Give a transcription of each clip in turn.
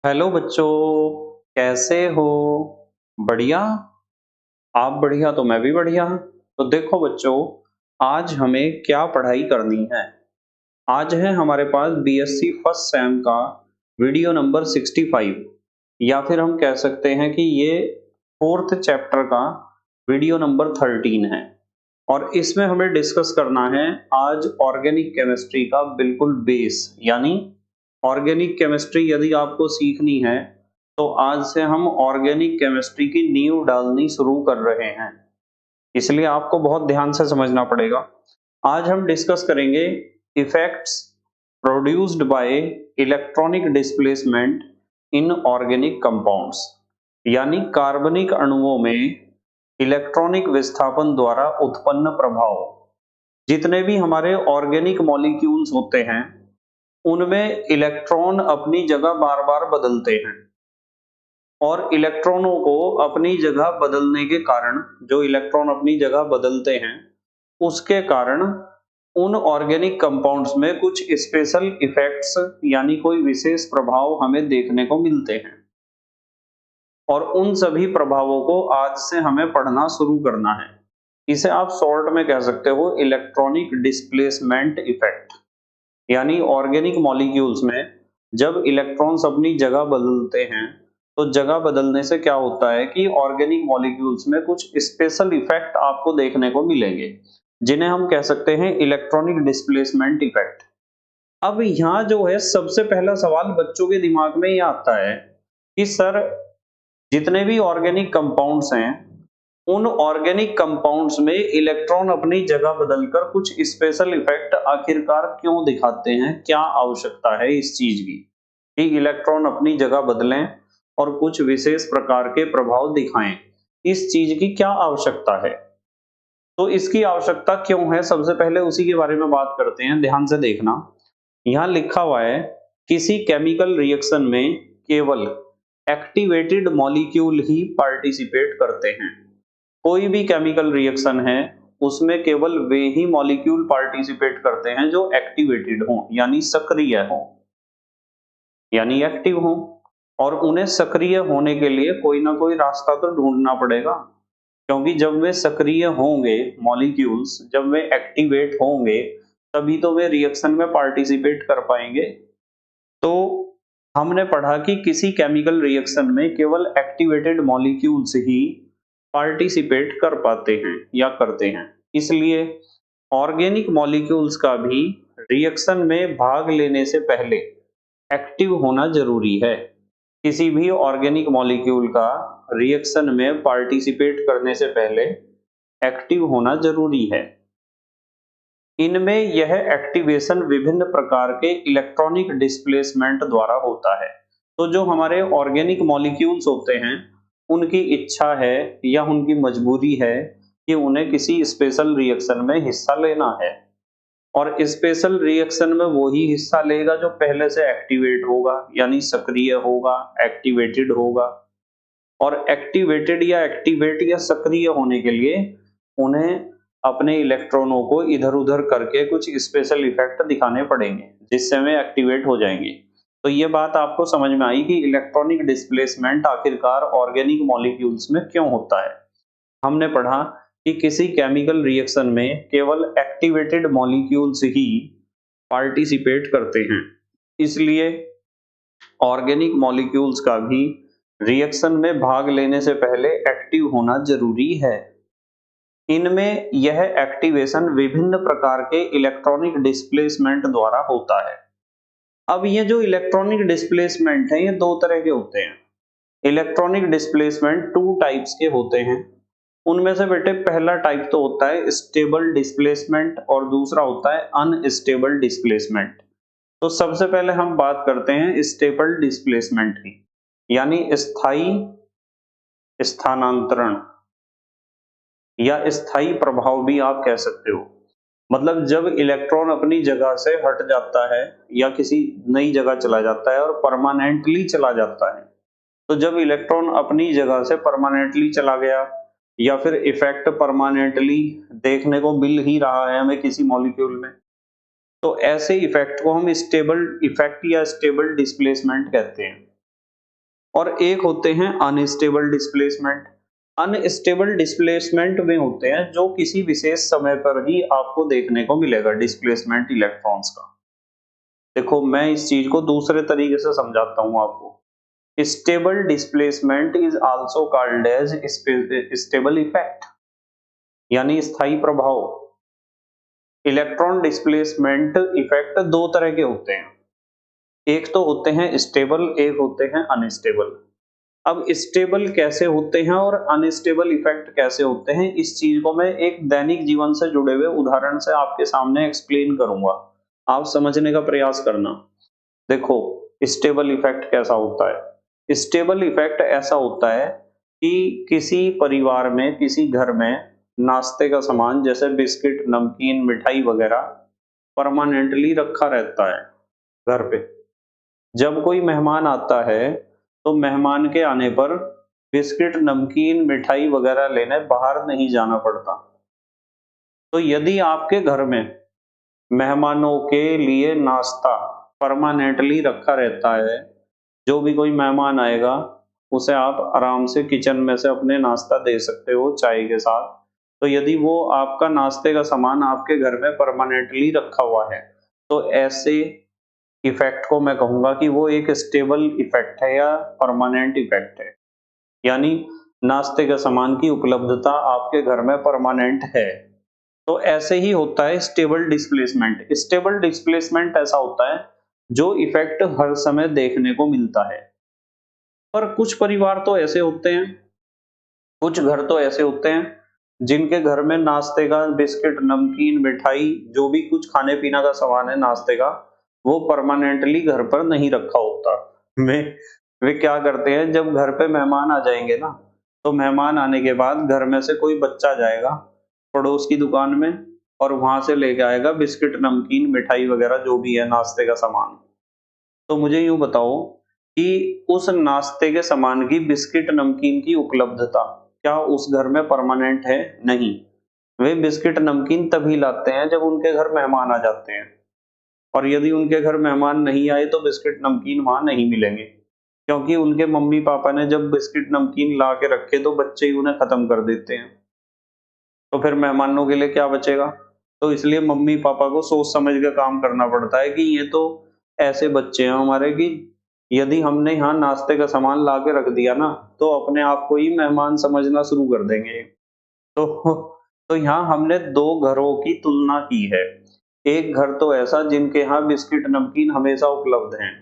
Hello बच्चों, कैसे हो? बढ़िया। आप बढ़िया तो मैं भी बढ़िया। तो देखो बच्चों, आज हमें क्या पढ़ाई करनी है। आज है हमारे पास बीएससी फर्स्ट सेम का वीडियो नंबर 65, या फिर हम कह सकते हैं कि ये फोर्थ चैप्टर का वीडियो नंबर 13 है। और इसमें हमें डिस्कस करना है आज ऑर्गेनिक केमिस्ट्री का बिल्कुल बेस, यानी ऑर्गेनिक केमिस्ट्री यदि आपको सीखनी है तो आज से हम ऑर्गेनिक केमिस्ट्री की नींव डालनी शुरू कर रहे हैं। इसलिए आपको बहुत ध्यान से समझना पड़ेगा। आज हम डिस्कस करेंगे effects produced by electronic displacement in organic compounds, यानी कार्बनिक अणुओं में इलेक्ट्रॉनिक विस्थापन द्वारा उत्पन्न प्रभाव। जितने भी हमारे ऑर्गेनिक मॉलिक्यूल्स होते हैं उनमें इलेक्ट्रॉन अपनी जगह बार बार बदलते हैं, और इलेक्ट्रॉनों को अपनी जगह बदलने के कारण, जो इलेक्ट्रॉन अपनी जगह बदलते हैं उसके कारण उन ऑर्गेनिक कंपाउंड्स में कुछ स्पेशल इफेक्ट्स यानी कोई विशेष प्रभाव हमें देखने को मिलते हैं। और उन सभी प्रभावों को आज से हमें पढ़ना शुरू करना है। इसे आप शॉर्ट में कह सकते हो इलेक्ट्रॉनिक डिस्प्लेसमेंट इफेक्ट। यानी ऑर्गेनिक मॉलिक्यूल्स में जब इलेक्ट्रॉन्स अपनी जगह बदलते हैं तो जगह बदलने से क्या होता है कि ऑर्गेनिक मॉलिक्यूल्स में कुछ स्पेशल इफेक्ट आपको देखने को मिलेंगे, जिन्हें हम कह सकते हैं इलेक्ट्रॉनिक डिस्प्लेसमेंट इफेक्ट। अब यहाँ जो है सबसे पहला सवाल बच्चों के दिमाग में ये आता है कि सर, जितने भी ऑर्गेनिक कंपाउंड्स हैं उन ऑर्गेनिक कंपाउंड्स में इलेक्ट्रॉन अपनी जगह बदलकर कुछ स्पेशल इफेक्ट आखिरकार क्यों दिखाते हैं? क्या आवश्यकता है इस चीज की कि इलेक्ट्रॉन अपनी जगह बदलें और कुछ विशेष प्रकार के प्रभाव दिखाएं? इस चीज की क्या आवश्यकता है? तो इसकी आवश्यकता क्यों है, सबसे पहले उसी के बारे में बात करते हैं। ध्यान से देखना, यहाँ लिखा हुआ है किसी केमिकल रिएक्शन में केवल एक्टिवेटेड मॉलिक्यूल ही पार्टिसिपेट करते हैं। कोई भी केमिकल रिएक्शन है उसमें केवल वे ही मॉलिक्यूल पार्टिसिपेट करते हैं जो एक्टिवेटेड हों, यानी सक्रिय हों, यानी एक्टिव हों। और उन्हें सक्रिय होने के लिए कोई ना कोई रास्ता तो ढूंढना पड़ेगा, क्योंकि जब वे सक्रिय होंगे मॉलिक्यूल्स, जब वे एक्टिवेट होंगे तभी तो वे रिएक्शन में पार्टिसिपेट कर पाएंगे। तो हमने पढ़ा कि किसी केमिकल रिएक्शन में केवल एक्टिवेटेड मॉलिक्यूल्स ही पार्टिसिपेट कर पाते हैं या करते हैं। इसलिए ऑर्गेनिक मॉलिक्यूल्स का भी रिएक्शन में भाग लेने से पहले एक्टिव होना जरूरी है। किसी भी ऑर्गेनिक मॉलिक्यूल का रिएक्शन में पार्टिसिपेट करने से पहले एक्टिव होना जरूरी है। इनमें यह एक्टिवेशन विभिन्न प्रकार के इलेक्ट्रॉनिक डिस्प्लेसमेंट द्वारा होता है। तो जो हमारे ऑर्गेनिक मॉलिक्यूल्स होते हैं उनकी इच्छा है या उनकी मजबूरी है कि उन्हें किसी स्पेशल रिएक्शन में हिस्सा लेना है, और स्पेशल रिएक्शन में वो ही हिस्सा लेगा जो पहले से एक्टिवेट होगा, यानी सक्रिय होगा, एक्टिवेटेड होगा। और एक्टिवेटेड या एक्टिवेट या सक्रिय होने के लिए उन्हें अपने इलेक्ट्रॉनों को इधर उधर करके कुछ स्पेशल इफेक्ट दिखाने पड़ेंगे जिससे वे एक्टिवेट हो जाएंगे। तो ये बात आपको समझ में आई कि इलेक्ट्रॉनिक डिस्प्लेसमेंट आखिरकार ऑर्गेनिक मॉलिक्यूल्स में क्यों होता है। हमने पढ़ा कि किसी केमिकल रिएक्शन में केवल एक्टिवेटेड मॉलिक्यूल्स ही पार्टिसिपेट करते हैं। इसलिए ऑर्गेनिक मॉलिक्यूल्स का भी रिएक्शन में भाग लेने से पहले एक्टिव होना जरूरी है। इनमें यह एक्टिवेशन विभिन्न प्रकार के इलेक्ट्रॉनिक डिस्प्लेसमेंट द्वारा होता है। अब ये जो इलेक्ट्रॉनिक डिस्प्लेसमेंट है ये दो तरह के होते हैं। इलेक्ट्रॉनिक डिस्प्लेसमेंट टू टाइप्स के होते हैं। उनमें से बेटे पहला टाइप तो होता है स्टेबल डिस्प्लेसमेंट और दूसरा होता है अनस्टेबल डिस्प्लेसमेंट। तो सबसे पहले हम बात करते हैं स्टेबल डिस्प्लेसमेंट की, यानी स्थायी स्थानांतरण या स्थायी प्रभाव भी आप कह सकते हो। मतलब जब इलेक्ट्रॉन अपनी जगह से हट जाता है या किसी नई जगह चला जाता है और परमानेंटली चला जाता है, तो जब इलेक्ट्रॉन अपनी जगह से परमानेंटली चला गया या फिर इफेक्ट परमानेंटली देखने को मिल ही रहा है हमें किसी मॉलिक्यूल में, तो ऐसे इफेक्ट को हम स्टेबल इफेक्ट या स्टेबल डिस्प्लेसमेंट कहते हैं। और एक होते हैं अनस्टेबल डिस्प्लेसमेंट। अनस्टेबल डिस्प्लेसमेंट में होते हैं जो किसी विशेष समय पर ही आपको देखने को मिलेगा डिस्प्लेसमेंट इलेक्ट्रॉन्स का। देखो मैं इस चीज को दूसरे तरीके से समझाता हूं आपको। Stable displacement is also called as stable effect, यानी स्थायी प्रभाव। इलेक्ट्रॉन डिस्प्लेसमेंट इफेक्ट दो तरह के होते हैं, एक तो होते हैं स्टेबल, एक होते हैं अनस्टेबल। अब स्टेबल कैसे होते हैं और अनस्टेबल इफेक्ट कैसे होते हैं, इस चीज को मैं एक दैनिक जीवन से जुड़े हुए उदाहरण से आपके सामने एक्सप्लेन करूंगा। आप समझने का प्रयास करना। देखो स्टेबल इफेक्ट कैसा होता है। स्टेबल इफेक्ट ऐसा होता है कि किसी परिवार में, किसी घर में नाश्ते का सामान जैसे बिस्किट, नमकीन, मिठाई वगैरह परमानेंटली रखा रहता है घर पे। जब कोई मेहमान आता है तो मेहमान के आने पर बिस्किट, नमकीन, मिठाई वगैरह लेने बाहर नहीं जाना पड़ता। तो यदि आपके घर में मेहमानों के लिए नाश्ता परमानेंटली रखा रहता है, जो भी कोई मेहमान आएगा उसे आप आराम से किचन में से अपने नाश्ता दे सकते हो चाय के साथ। तो यदि वो आपका नाश्ते का सामान आपके घर में परमानेंटली रखा हुआ है, तो ऐसे इफेक्ट को मैं कहूंगा कि वो एक स्टेबल इफेक्ट है या परमानेंट इफेक्ट है। यानी नाश्ते के सामान की उपलब्धता आपके घर में परमानेंट है। तो ऐसे ही होता है स्टेबल डिस्प्लेसमेंट। स्टेबल डिस्प्लेसमेंट ऐसा होता है जो इफेक्ट हर समय देखने को मिलता है। पर कुछ परिवार तो ऐसे होते हैं, कुछ घर तो ऐसे होते हैं जिनके घर में नाश्ते का बिस्किट, नमकीन, मिठाई, जो भी कुछ खाने पीने का सामान है नाश्ते का, वो परमानेंटली घर पर नहीं रखा होता। वे वे क्या करते हैं, जब घर पे मेहमान आ जाएंगे ना, तो मेहमान आने के बाद घर में से कोई बच्चा जाएगा पड़ोस की दुकान में और वहां से लेके आएगा बिस्किट, नमकीन, मिठाई वगैरह जो भी है नाश्ते का सामान। तो मुझे यूँ बताओ कि उस नाश्ते के सामान की, बिस्किट, नमकीन की उपलब्धता क्या उस घर में परमानेंट है? नहीं। वे बिस्किट, नमकीन तभी लाते हैं जब उनके घर मेहमान आ जाते हैं, और यदि उनके घर मेहमान नहीं आए तो बिस्किट, नमकीन वहाँ नहीं मिलेंगे। क्योंकि उनके मम्मी-पापा ने जब बिस्किट, नमकीन ला के रखे तो बच्चे ही उन्हें खत्म कर देते हैं। तो फिर मेहमानों के लिए क्या बचेगा? तो इसलिए मम्मी-पापा को सोच समझ के काम करना पड़ता है कि ये तो ऐसे बच्चे हैं हमारे कि यदि हमने यहाँ नाश्ते का सामान ला के रख दिया ना, तो अपने आप को ही मेहमान समझना शुरू कर देंगे। तो तो यहाँ हमने 2 घरों की तुलना की है। एक घर तो ऐसा जिनके यहाँ बिस्किट, नमकीन हमेशा उपलब्ध हैं।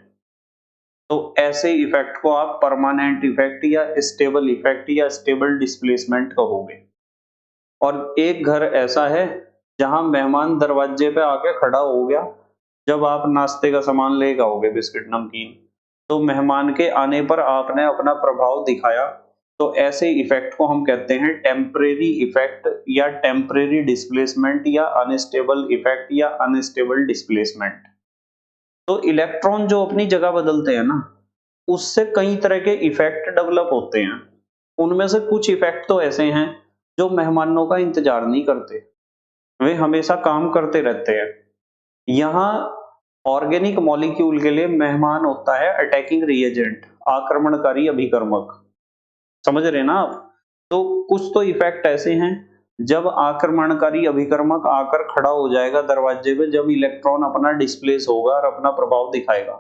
तो ऐसे इफेक्ट को आप परमानेंट इफेक्ट या स्टेबल इफेक्ट या स्टेबल डिस्प्लेसमेंट कहोगे। और एक घर ऐसा है जहां मेहमान दरवाजे पे आके खड़ा हो गया, जब आप नाश्ते का सामान लेके आओगे बिस्किट, नमकीन, तो मेहमान के आने पर आपने अपना प्रभाव दिखाया। तो ऐसे इफेक्ट को हम कहते हैं टेम्परेरी इफेक्ट या टेम्परेरी डिस्प्लेसमेंट या अनस्टेबल इफेक्ट या अनस्टेबल डिस्प्लेसमेंट। तो इलेक्ट्रॉन जो अपनी जगह बदलते हैं ना, उससे कई तरह के इफेक्ट डेवलप होते हैं। उनमें से कुछ इफेक्ट तो ऐसे हैं जो मेहमानों का इंतजार नहीं करते, वे हमेशा काम करते रहते हैं। यहाँ ऑर्गेनिक मॉलिक्यूल के लिए मेहमान होता है अटैकिंग रिएजेंट, आक्रमणकारी अभिकर्मक। समझ रहे हैं ना आप? तो कुछ तो इफेक्ट ऐसे हैं जब आक्रमणकारी अभिकर्मक आकर खड़ा हो जाएगा दरवाजे पे, जब इलेक्ट्रॉन अपना डिस्प्लेस होगा और अपना प्रभाव दिखाएगा,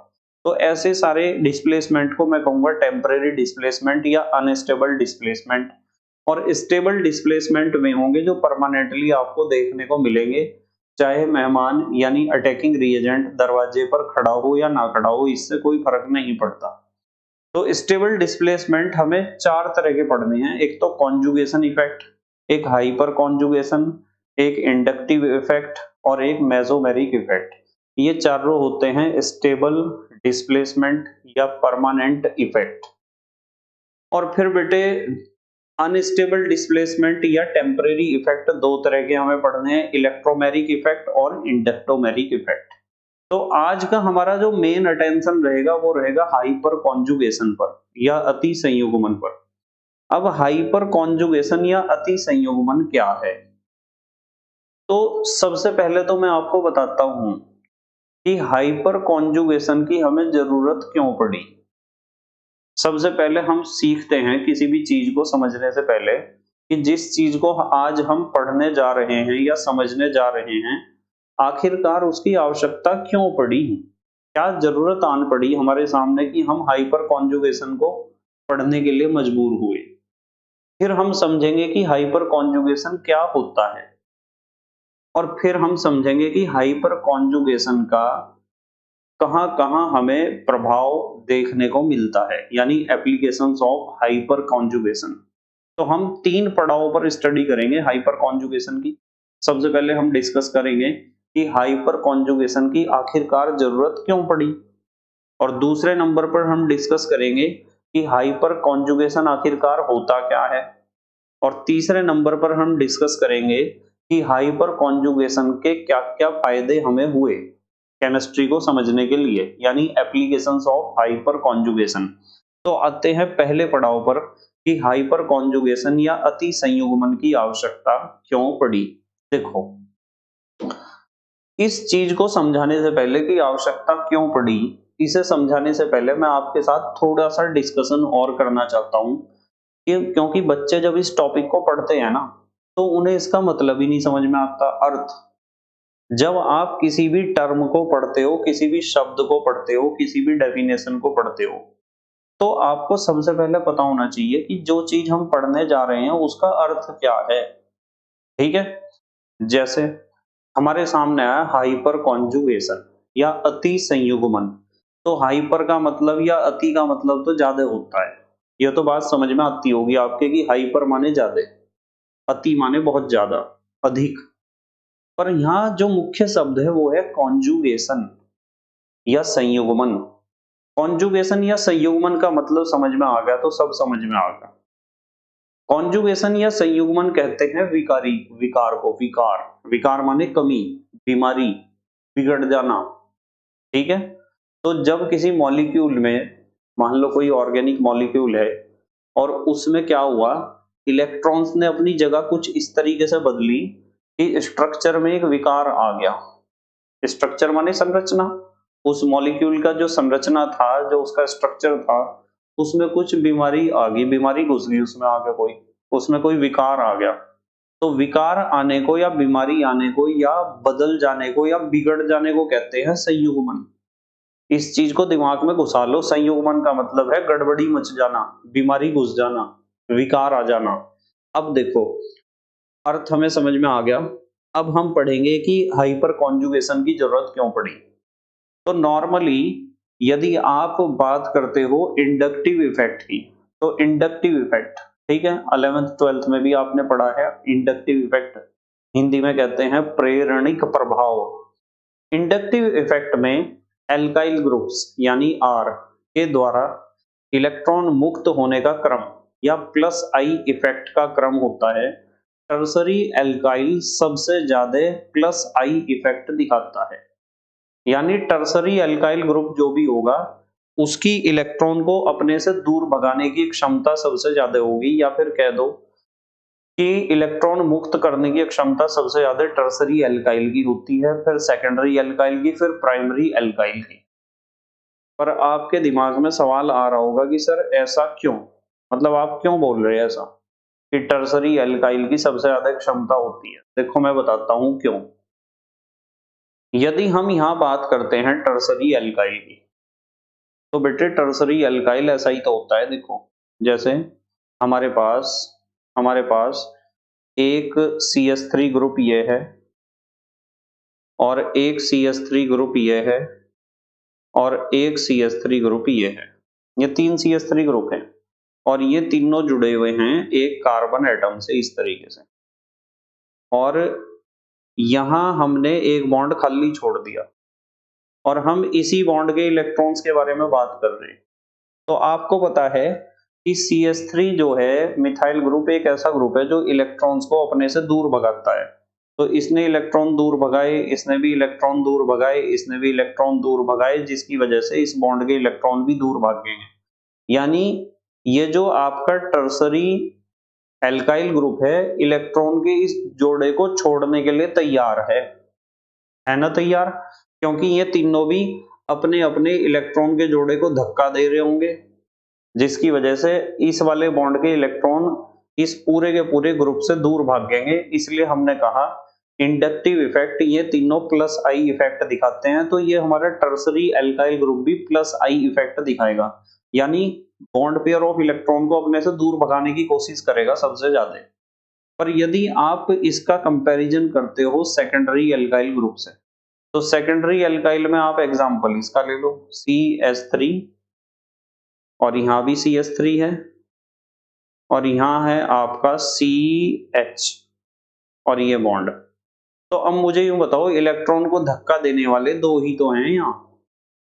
तो ऐसे सारे डिस्प्लेसमेंट को मैं कहूंगा टेम्परेरी डिस्प्लेसमेंट या अनस्टेबल डिस्प्लेसमेंट। और स्टेबल डिस्प्लेसमेंट में होंगे जो परमानेंटली आपको देखने को मिलेंगे, चाहे मेहमान यानी अटैकिंग रिएजेंट दरवाजे पर खड़ा हो या ना खड़ा हो, इससे कोई फर्क नहीं पड़ता। तो स्टेबल डिस्प्लेसमेंट हमें 4 तरह के पढ़ने हैं। एक तो कॉन्जुगेशन इफेक्ट, एक हाइपर कॉन्जुगेशन, एक इंडक्टिव इफेक्ट और एक मेसोमेरिक इफेक्ट। ये चारों होते हैं स्टेबल डिस्प्लेसमेंट या परमानेंट इफेक्ट। और फिर बेटे अनस्टेबल डिस्प्लेसमेंट या टेम्परेरी इफेक्ट दो तरह के हमें पढ़ने हैं, इलेक्ट्रोमेरिक इफेक्ट और इंडक्टोमेरिक इफेक्ट। तो आज का हमारा जो मेन अटेंशन रहेगा वो रहेगा हाइपर कॉन्जुगेशन पर या अति संयुग्मन पर। अब हाइपर कॉन्जुगेशन या अति संयुग्मन क्या है? तो सबसे पहले तो मैं आपको बताता हूं कि हाइपर कॉन्जुगेशन की हमें जरूरत क्यों पड़ी। सबसे पहले हम सीखते हैं किसी भी चीज को समझने से पहले कि जिस चीज को आज हम पढ़ने जा रहे हैं या समझने जा रहे हैं, आखिरकार उसकी आवश्यकता क्यों पड़ी? क्या जरूरत आन पड़ी हमारे सामने कि हम हाइपर कॉन्जुगेशन को पढ़ने के लिए मजबूर हुए? फिर हम समझेंगे कि हाइपर कॉन्जुगेशन क्या होता है, और फिर हम समझेंगे कि हाइपर कॉन्जुगेशन का कहाँ-कहाँ हमें प्रभाव देखने को मिलता है, यानी एप्लीकेशंस ऑफ हाइपर कॉन्जुगेशन। तो हम 3 पड़ावों पर स्टडी करेंगे हाइपर कॉन्जुगेशन की। सबसे पहले हम डिस्कस करेंगे कि हाइपर कॉन्जुगेशन की आखिरकार जरूरत क्यों पड़ी, और दूसरे नंबर पर हम डिस्कस करेंगे कि हाइपर कॉन्जुगेशन आखिरकार होता क्या है, और तीसरे नंबर पर हम डिस्कस करेंगे कि हाइपर कॉन्जुगेशन के क्या-क्या फायदे हमें हुए केमिस्ट्री को समझने के लिए, यानी एप्लीकेशंस ऑफ हाइपर कॉन्जुगेशन। तो आते हैं पहले पड़ाव पर कि हाइपर कॉन्जुगेशन या अति संयुग्मन की आवश्यकता क्यों पड़ी। देखो, इस चीज को समझाने से पहले कि आवश्यकता क्यों पड़ी, इसे समझाने से पहले मैं आपके साथ थोड़ा सा डिस्कशन और करना चाहता हूं कि क्योंकि बच्चे जब इस टॉपिक को पढ़ते हैं ना, तो उन्हें इसका मतलब ही नहीं समझ में आता, अर्थ। जब आप किसी भी टर्म को पढ़ते हो, किसी भी शब्द को पढ़ते हो, किसी भी डेफिनेशन को पढ़ते हो, तो आपको सबसे पहले पता होना चाहिए कि जो चीज हम पढ़ने जा रहे हैं उसका अर्थ क्या है। ठीक है? जैसे हमारे सामने आया हाइपर कॉन्जुगेशन या अति संयुग्मन। तो हाइपर का मतलब या अति का मतलब तो ज्यादा होता है। यह तो बात समझ में आती होगी आपके कि हाइपर माने ज्यादा, अति माने बहुत ज्यादा, अधिक। पर यहाँ जो मुख्य शब्द है वो है कॉन्जुगेशन या संयुग्मन। कॉन्जुगेशन या संयुग्मन का मतलब समझ में आ गया तो सब समझ में आ गया। कॉन्जुगेशन या संयुग्मन कहते हैं विकारी विकार को। विकार, विकार माने कमी, बीमारी, बिगड़ जाना। ठीक है? तो जब किसी मॉलिक्यूल में, मान लो कोई ऑर्गेनिक मॉलिक्यूल है और उसमें क्या हुआ, इलेक्ट्रॉन्स ने अपनी जगह कुछ इस तरीके से बदली कि स्ट्रक्चर में एक विकार आ गया। स्ट्रक्चर माने संरचना। उस मॉलिक्यूल का जो संरचना था, जो उसका स्ट्रक्चर था, उसमें कुछ बीमारी आ गई, बीमारी घुस गई उसमें, आ गया कोई, उसमें कोई विकार आ गया। तो विकार आने को या बीमारी आने को या बदल जाने को या बिगड़ जाने को कहते हैं संयुग्मन। इस चीज को दिमाग में घुसा लो, संयुग्मन का मतलब है गड़बड़ी मच जाना, बीमारी घुस जाना, विकार आ जाना। अब देखो, अर्थ हमें समझ में आ गया। अब हम पढ़ेंगे कि हाइपर कॉन्जुगेशन की जरूरत क्यों पड़ी। तो नॉर्मली यदि आप बात करते हो इंडक्टिव इफेक्ट की, तो इंडक्टिव इफेक्ट, ठीक है, 11th 12th में भी आपने पढ़ा है इंडक्टिव इफेक्ट। हिंदी में कहते हैं प्रेरणिक प्रभाव। इंडक्टिव इफेक्ट में एल्काइल ग्रुप्स यानी आर के द्वारा इलेक्ट्रॉन मुक्त होने का क्रम या प्लस आई इफेक्ट का क्रम होता है। टर्सरी एल्काइल सबसे ज्यादा प्लस आई इफेक्ट दिखाता है, यानी टर्सरी एल्काइल ग्रुप जो भी होगा उसकी इलेक्ट्रॉन को अपने से दूर भगाने की क्षमता सबसे ज्यादा होगी, या फिर कह दो कि इलेक्ट्रॉन मुक्त करने की क्षमता सबसे ज्यादा टर्सरी एल्काइल की होती है, फिर सेकेंडरी एल्काइल की, फिर प्राइमरी एल्काइल की। पर आपके दिमाग में सवाल आ रहा होगा कि सर ऐसा क्यों, मतलब आप क्यों बोल रहे हैं ऐसा कि टर्सरी एल्काइल की सबसे ज्यादा क्षमता होती है? देखो मैं बताता हूं क्यों। यदि हम यहाँ बात करते हैं टर्सरी एल्काइल की, तो बेटे टर्सरी एल्काइल ऐसा ही तो होता है। देखो, जैसे हमारे पास हमारे पास एक CH3 ग्रुप ये है, और एक CH3 ग्रुप ये है, और एक CH3 ग्रुप ये है। ये 3 CH3 ग्रुप हैं, और ये तीनों जुड़े हुए हैं एक कार्बन एटम से इस तरीके से, और यहां हमने एक बॉन्ड खाली छोड़ दिया, और हम इसी बॉन्ड के इलेक्ट्रॉन्स के बारे में बात कर रहे हैं। तो आपको पता है कि CH3 जो है मिथाइल ग्रुप, एक ऐसा ग्रुप है जो इलेक्ट्रॉन्स को अपने से दूर भगाता है। तो इसने इलेक्ट्रॉन दूर भगाए, इसने भी इलेक्ट्रॉन दूर भगाए, इसने भी इलेक्ट्रॉन दूर भगाए, जिसकी वजह से इस बॉन्ड के इलेक्ट्रॉन भी दूर भाग गए हैं। यानी ये जो आपका टर्सरी एल्काइल ग्रुप है, इलेक्ट्रॉन के इस जोड़े को छोड़ने के लिए तैयार है ना तैयार? क्योंकि ये तीनों भी अपने अपने इलेक्ट्रॉन के जोड़े को धक्का दे रहे होंगे, जिसकी वजह से इस वाले बॉन्ड के इलेक्ट्रॉन इस पूरे के पूरे ग्रुप से दूर भागेंगे। इसलिए हमने कहा इंडक्टिव इफेक्ट ये तीनों प्लस आई इफेक्ट दिखाते हैं, तो ये हमारा टर्सरी एल्काइल ग्रुप भी प्लस आई इफेक्ट दिखाएगा, यानी बॉन्ड पेयर ऑफ इलेक्ट्रॉन को अपने से दूर भगाने की कोशिश करेगा सबसे ज्यादा। पर यदि आप इसका कंपैरिजन करते हो सेकेंडरी एल्काइल ग्रुप से, तो सेकेंडरी एल्काइल में आप एग्जांपल इसका ले लो CH3, और यहां भी CH3 है, और यहां है आपका CH, और ये बॉन्ड। तो अब मुझे यूं बताओ, इलेक्ट्रॉन को धक्का देने वाले दो ही तो हैं यहाँ।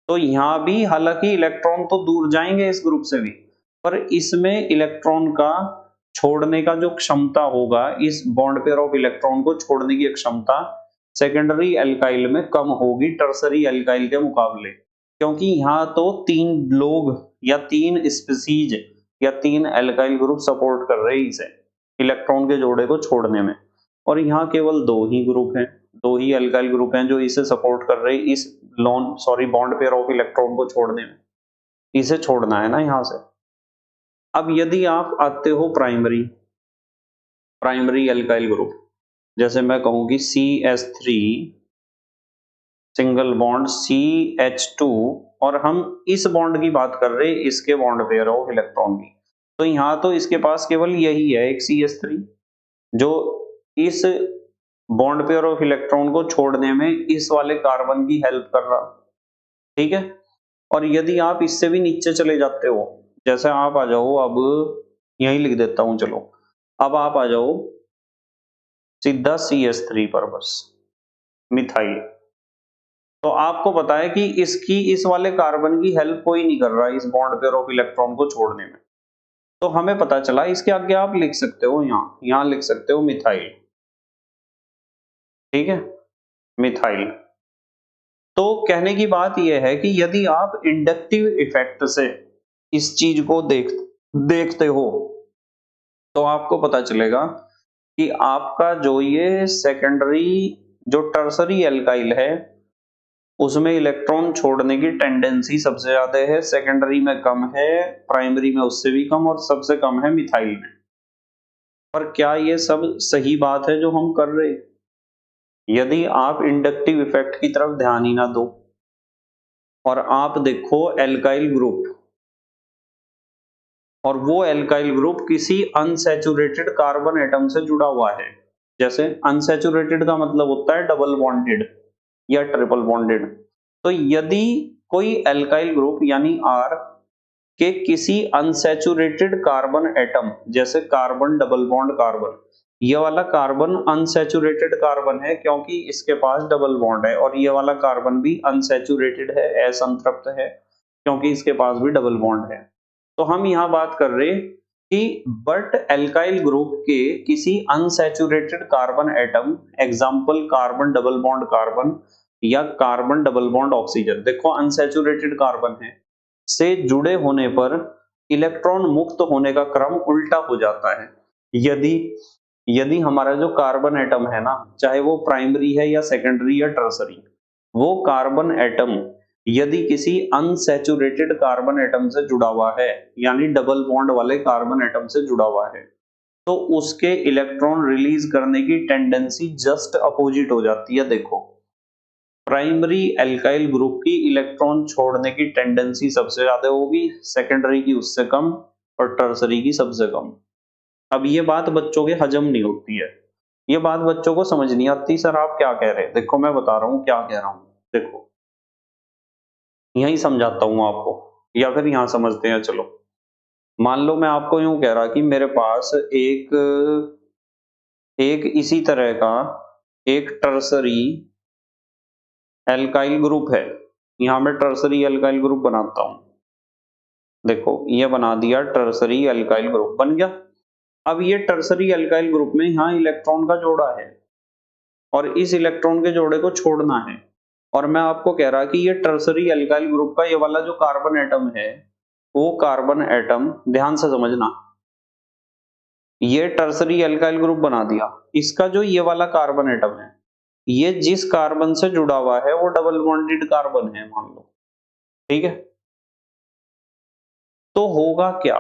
तो यहां भी हालांकि इलेक्ट्रॉन तो दूर जाएंगे इस ग्रुप से भी, पर इसमें इलेक्ट्रॉन का छोड़ने का जो क्षमता होगा, इस बॉन्ड पेयर ऑफ इलेक्ट्रॉन को छोड़ने की क्षमता सेकेंडरी एल्काइल में कम होगी टर्सरी एल्काइल के मुकाबले, क्योंकि यहाँ तो 3 लोग या 3 स्पीसीज या 3 एल्काइल ग्रुप सपोर्ट कर रहे हैं इसे इलेक्ट्रॉन के जोड़े को छोड़ने में, और यहाँ केवल 2 ही ग्रुप हैं, 2 ही एल्काइल ग्रुप हैं जो इसे सपोर्ट कर रहे हैं इस बॉन्ड पेयर ऑफ इलेक्ट्रॉन को छोड़ने में। इसे छोड़ना है ना यहाँ से। अब यदि आप आते हो प्राइमरी एल्काइल ग्रुप, जैसे मैं कहूं कि CH3 सिंगल बॉन्ड CH2, और हम इस बॉन्ड की बात कर रहे हैं, इसके बॉन्ड पेयर ऑफ इलेक्ट्रॉन की, तो यहाँ तो इसके पास केवल यही है एक CH3 जो इस बॉन्ड पेयर ऑफ इलेक्ट्रॉन को छोड़ने में इस वाले कार्बन की हेल्प कर रहा, ठीक है। और यदि आप इससे भी नीचे चले जाते हो, जैसे आप आ जाओ, अब यही लिख देता हूं, चलो अब आप आ जाओ सीधा CH3 पर, बस मिथाइल। तो आपको पता है कि इसकी इस वाले कार्बन की हेल्प कोई नहीं कर रहा इस बॉन्ड पेयर ऑफ इलेक्ट्रॉन को छोड़ने में, तो हमें पता चला इसके आगे आप लिख सकते हो, यहां लिख सकते हो मिथाइल, ठीक है, मिथाइल। तो कहने की बात यह है कि यदि आप इंडक्टिव इफेक्ट से इस चीज को देखते हो, तो आपको पता चलेगा कि आपका जो ये सेकेंडरी जो टर्सरी एल्काइल है, उसमें इलेक्ट्रॉन छोड़ने की टेंडेंसी सबसे ज्यादा है, सेकेंडरी में कम है, प्राइमरी में उससे भी कम, और सबसे कम है मिथाइल में। पर क्या ये सब सही बात है जो हम कर रहे हैं? यदि आप इंडक्टिव इफेक्ट की तरफ ध्यान ही ना दो और आप देखो एल्काइल ग्रुप, और वो एल्काइल ग्रुप किसी अनसैचुरेटेड कार्बन एटम से जुड़ा हुआ है, जैसे अनसैचुरेटेड का मतलब होता है डबल बॉन्डेड या ट्रिपल बॉन्डेड। तो यदि कोई एल्काइल ग्रुप यानी R के किसी अनसैचुरेटेड कार्बन एटम, जैसे कार्बन डबल बॉन्ड कार्बन, ये वाला कार्बन अनसैचुरेटेड कार्बन है क्योंकि इसके पास डबल बॉन्ड है, और ये वाला कार्बन भी अनसैचुरेटेड है, असंतृप्त है, क्योंकि इसके पास भी डबल बॉन्ड है। तो हम यहाँ बात कर रहे कि बट एल्काइल ग्रुप के किसी unsaturated carbon atom, example carbon double bond carbon या कार्बन डबल बॉन्ड ऑक्सीजन, देखो अनसैचुरेटेड कार्बन है, से जुड़े होने पर इलेक्ट्रॉन मुक्त होने का क्रम उल्टा हो जाता है। यदि यदि हमारा जो कार्बन एटम है ना, चाहे वो प्राइमरी है या सेकेंडरी या टर्सरी, वो कार्बन एटम यदि किसी अनसैचुरेटेड कार्बन एटम से जुड़ा हुआ है, यानी डबल बॉन्ड वाले कार्बन एटम से जुड़ा हुआ है, तो उसके इलेक्ट्रॉन रिलीज करने की टेंडेंसी जस्ट अपोजिट हो जाती है। देखो, प्राइमरी एल्काइल ग्रुप की इलेक्ट्रॉन छोड़ने की टेंडेंसी सबसे ज्यादा होगी, सेकेंडरी की उससे कम, और टर्सरी की सबसे कम। अब ये बात बच्चों के हजम नहीं होती है, ये बात बच्चों को समझ नहीं आती, सर आप क्या कह रहे हैं। देखो मैं बता रहा हूँ क्या कह रहा हूँ, देखो यही समझाता हूँ आपको, या फिर यहाँ समझते हैं। चलो मान लो मैं आपको यूं कह रहा कि मेरे पास एक एक इसी तरह का एक टर्सरी एल्काइल ग्रुप है, यहाँ मैं टर्सरी एल्काइल ग्रुप बनाता हूँ, देखो ये बना दिया, टर्सरी एल्काइल ग्रुप बन गया। अब ये टर्सरी एल्काइल ग्रुप में यहाँ इलेक्ट्रॉन का जोड़ा है, और इस इलेक्ट्रॉन के जोड़े को छोड़ना है, और मैं आपको कह रहा कि ये टर्सरी एल्काइल ग्रुप का ये वाला जो कार्बन एटम है, वो कार्बन एटम ध्यान से समझना, ये टर्सरी एल्काइल ग्रुप बना दिया, इसका जो ये वाला कार्बन एटम है, ये जिस कार्बन से जुड़ा हुआ है वो डबल बॉन्डेड कार्बन है मान लो, ठीक है। तो होगा क्या?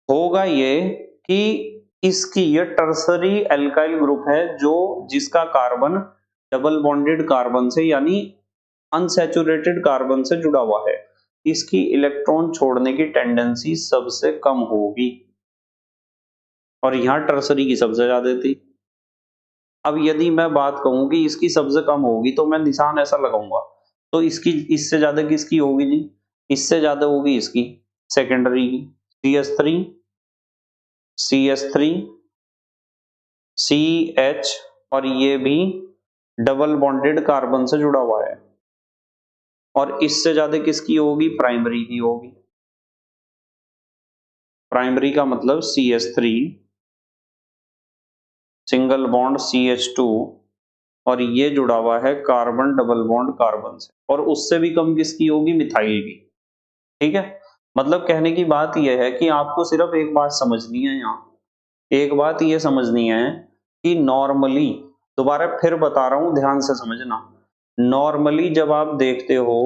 होगा ये कि इसकी ये टर्सरी एल्काइल ग्रुप है जो जिसका कार्बन डबल बॉन्डेड कार्बन से यानी अनसैचुरेटेड कार्बन से जुड़ा हुआ है, इसकी इलेक्ट्रॉन छोड़ने की टेंडेंसी सबसे कम होगी और यहाँ टर्सरी की सबसे ज्यादा थी। अब यदि मैं बात कहूं कि इसकी सबसे कम होगी तो मैं निशान ऐसा लगाऊंगा, तो इसकी इससे ज्यादा किसकी होगी जी? इससे ज्यादा होगी इसकी सेकेंडरी की, CH3 CH3 CH, और ये भी डबल बॉन्डेड कार्बन से जुड़ा हुआ है, और इससे ज्यादा किसकी होगी? प्राइमरी की होगी। प्राइमरी का मतलब CH3 सिंगल बॉन्ड CH2, और ये जुड़ा हुआ है कार्बन डबल बॉन्ड कार्बन से, और उससे भी कम किसकी होगी? मिथाइल की। ठीक है, मतलब कहने की बात यह है कि आपको सिर्फ एक बात समझनी है यहाँ, एक बात ये समझनी है कि नॉर्मली, दोबारा फिर बता रहा हूं ध्यान से समझना, नॉर्मली जब आप देखते हो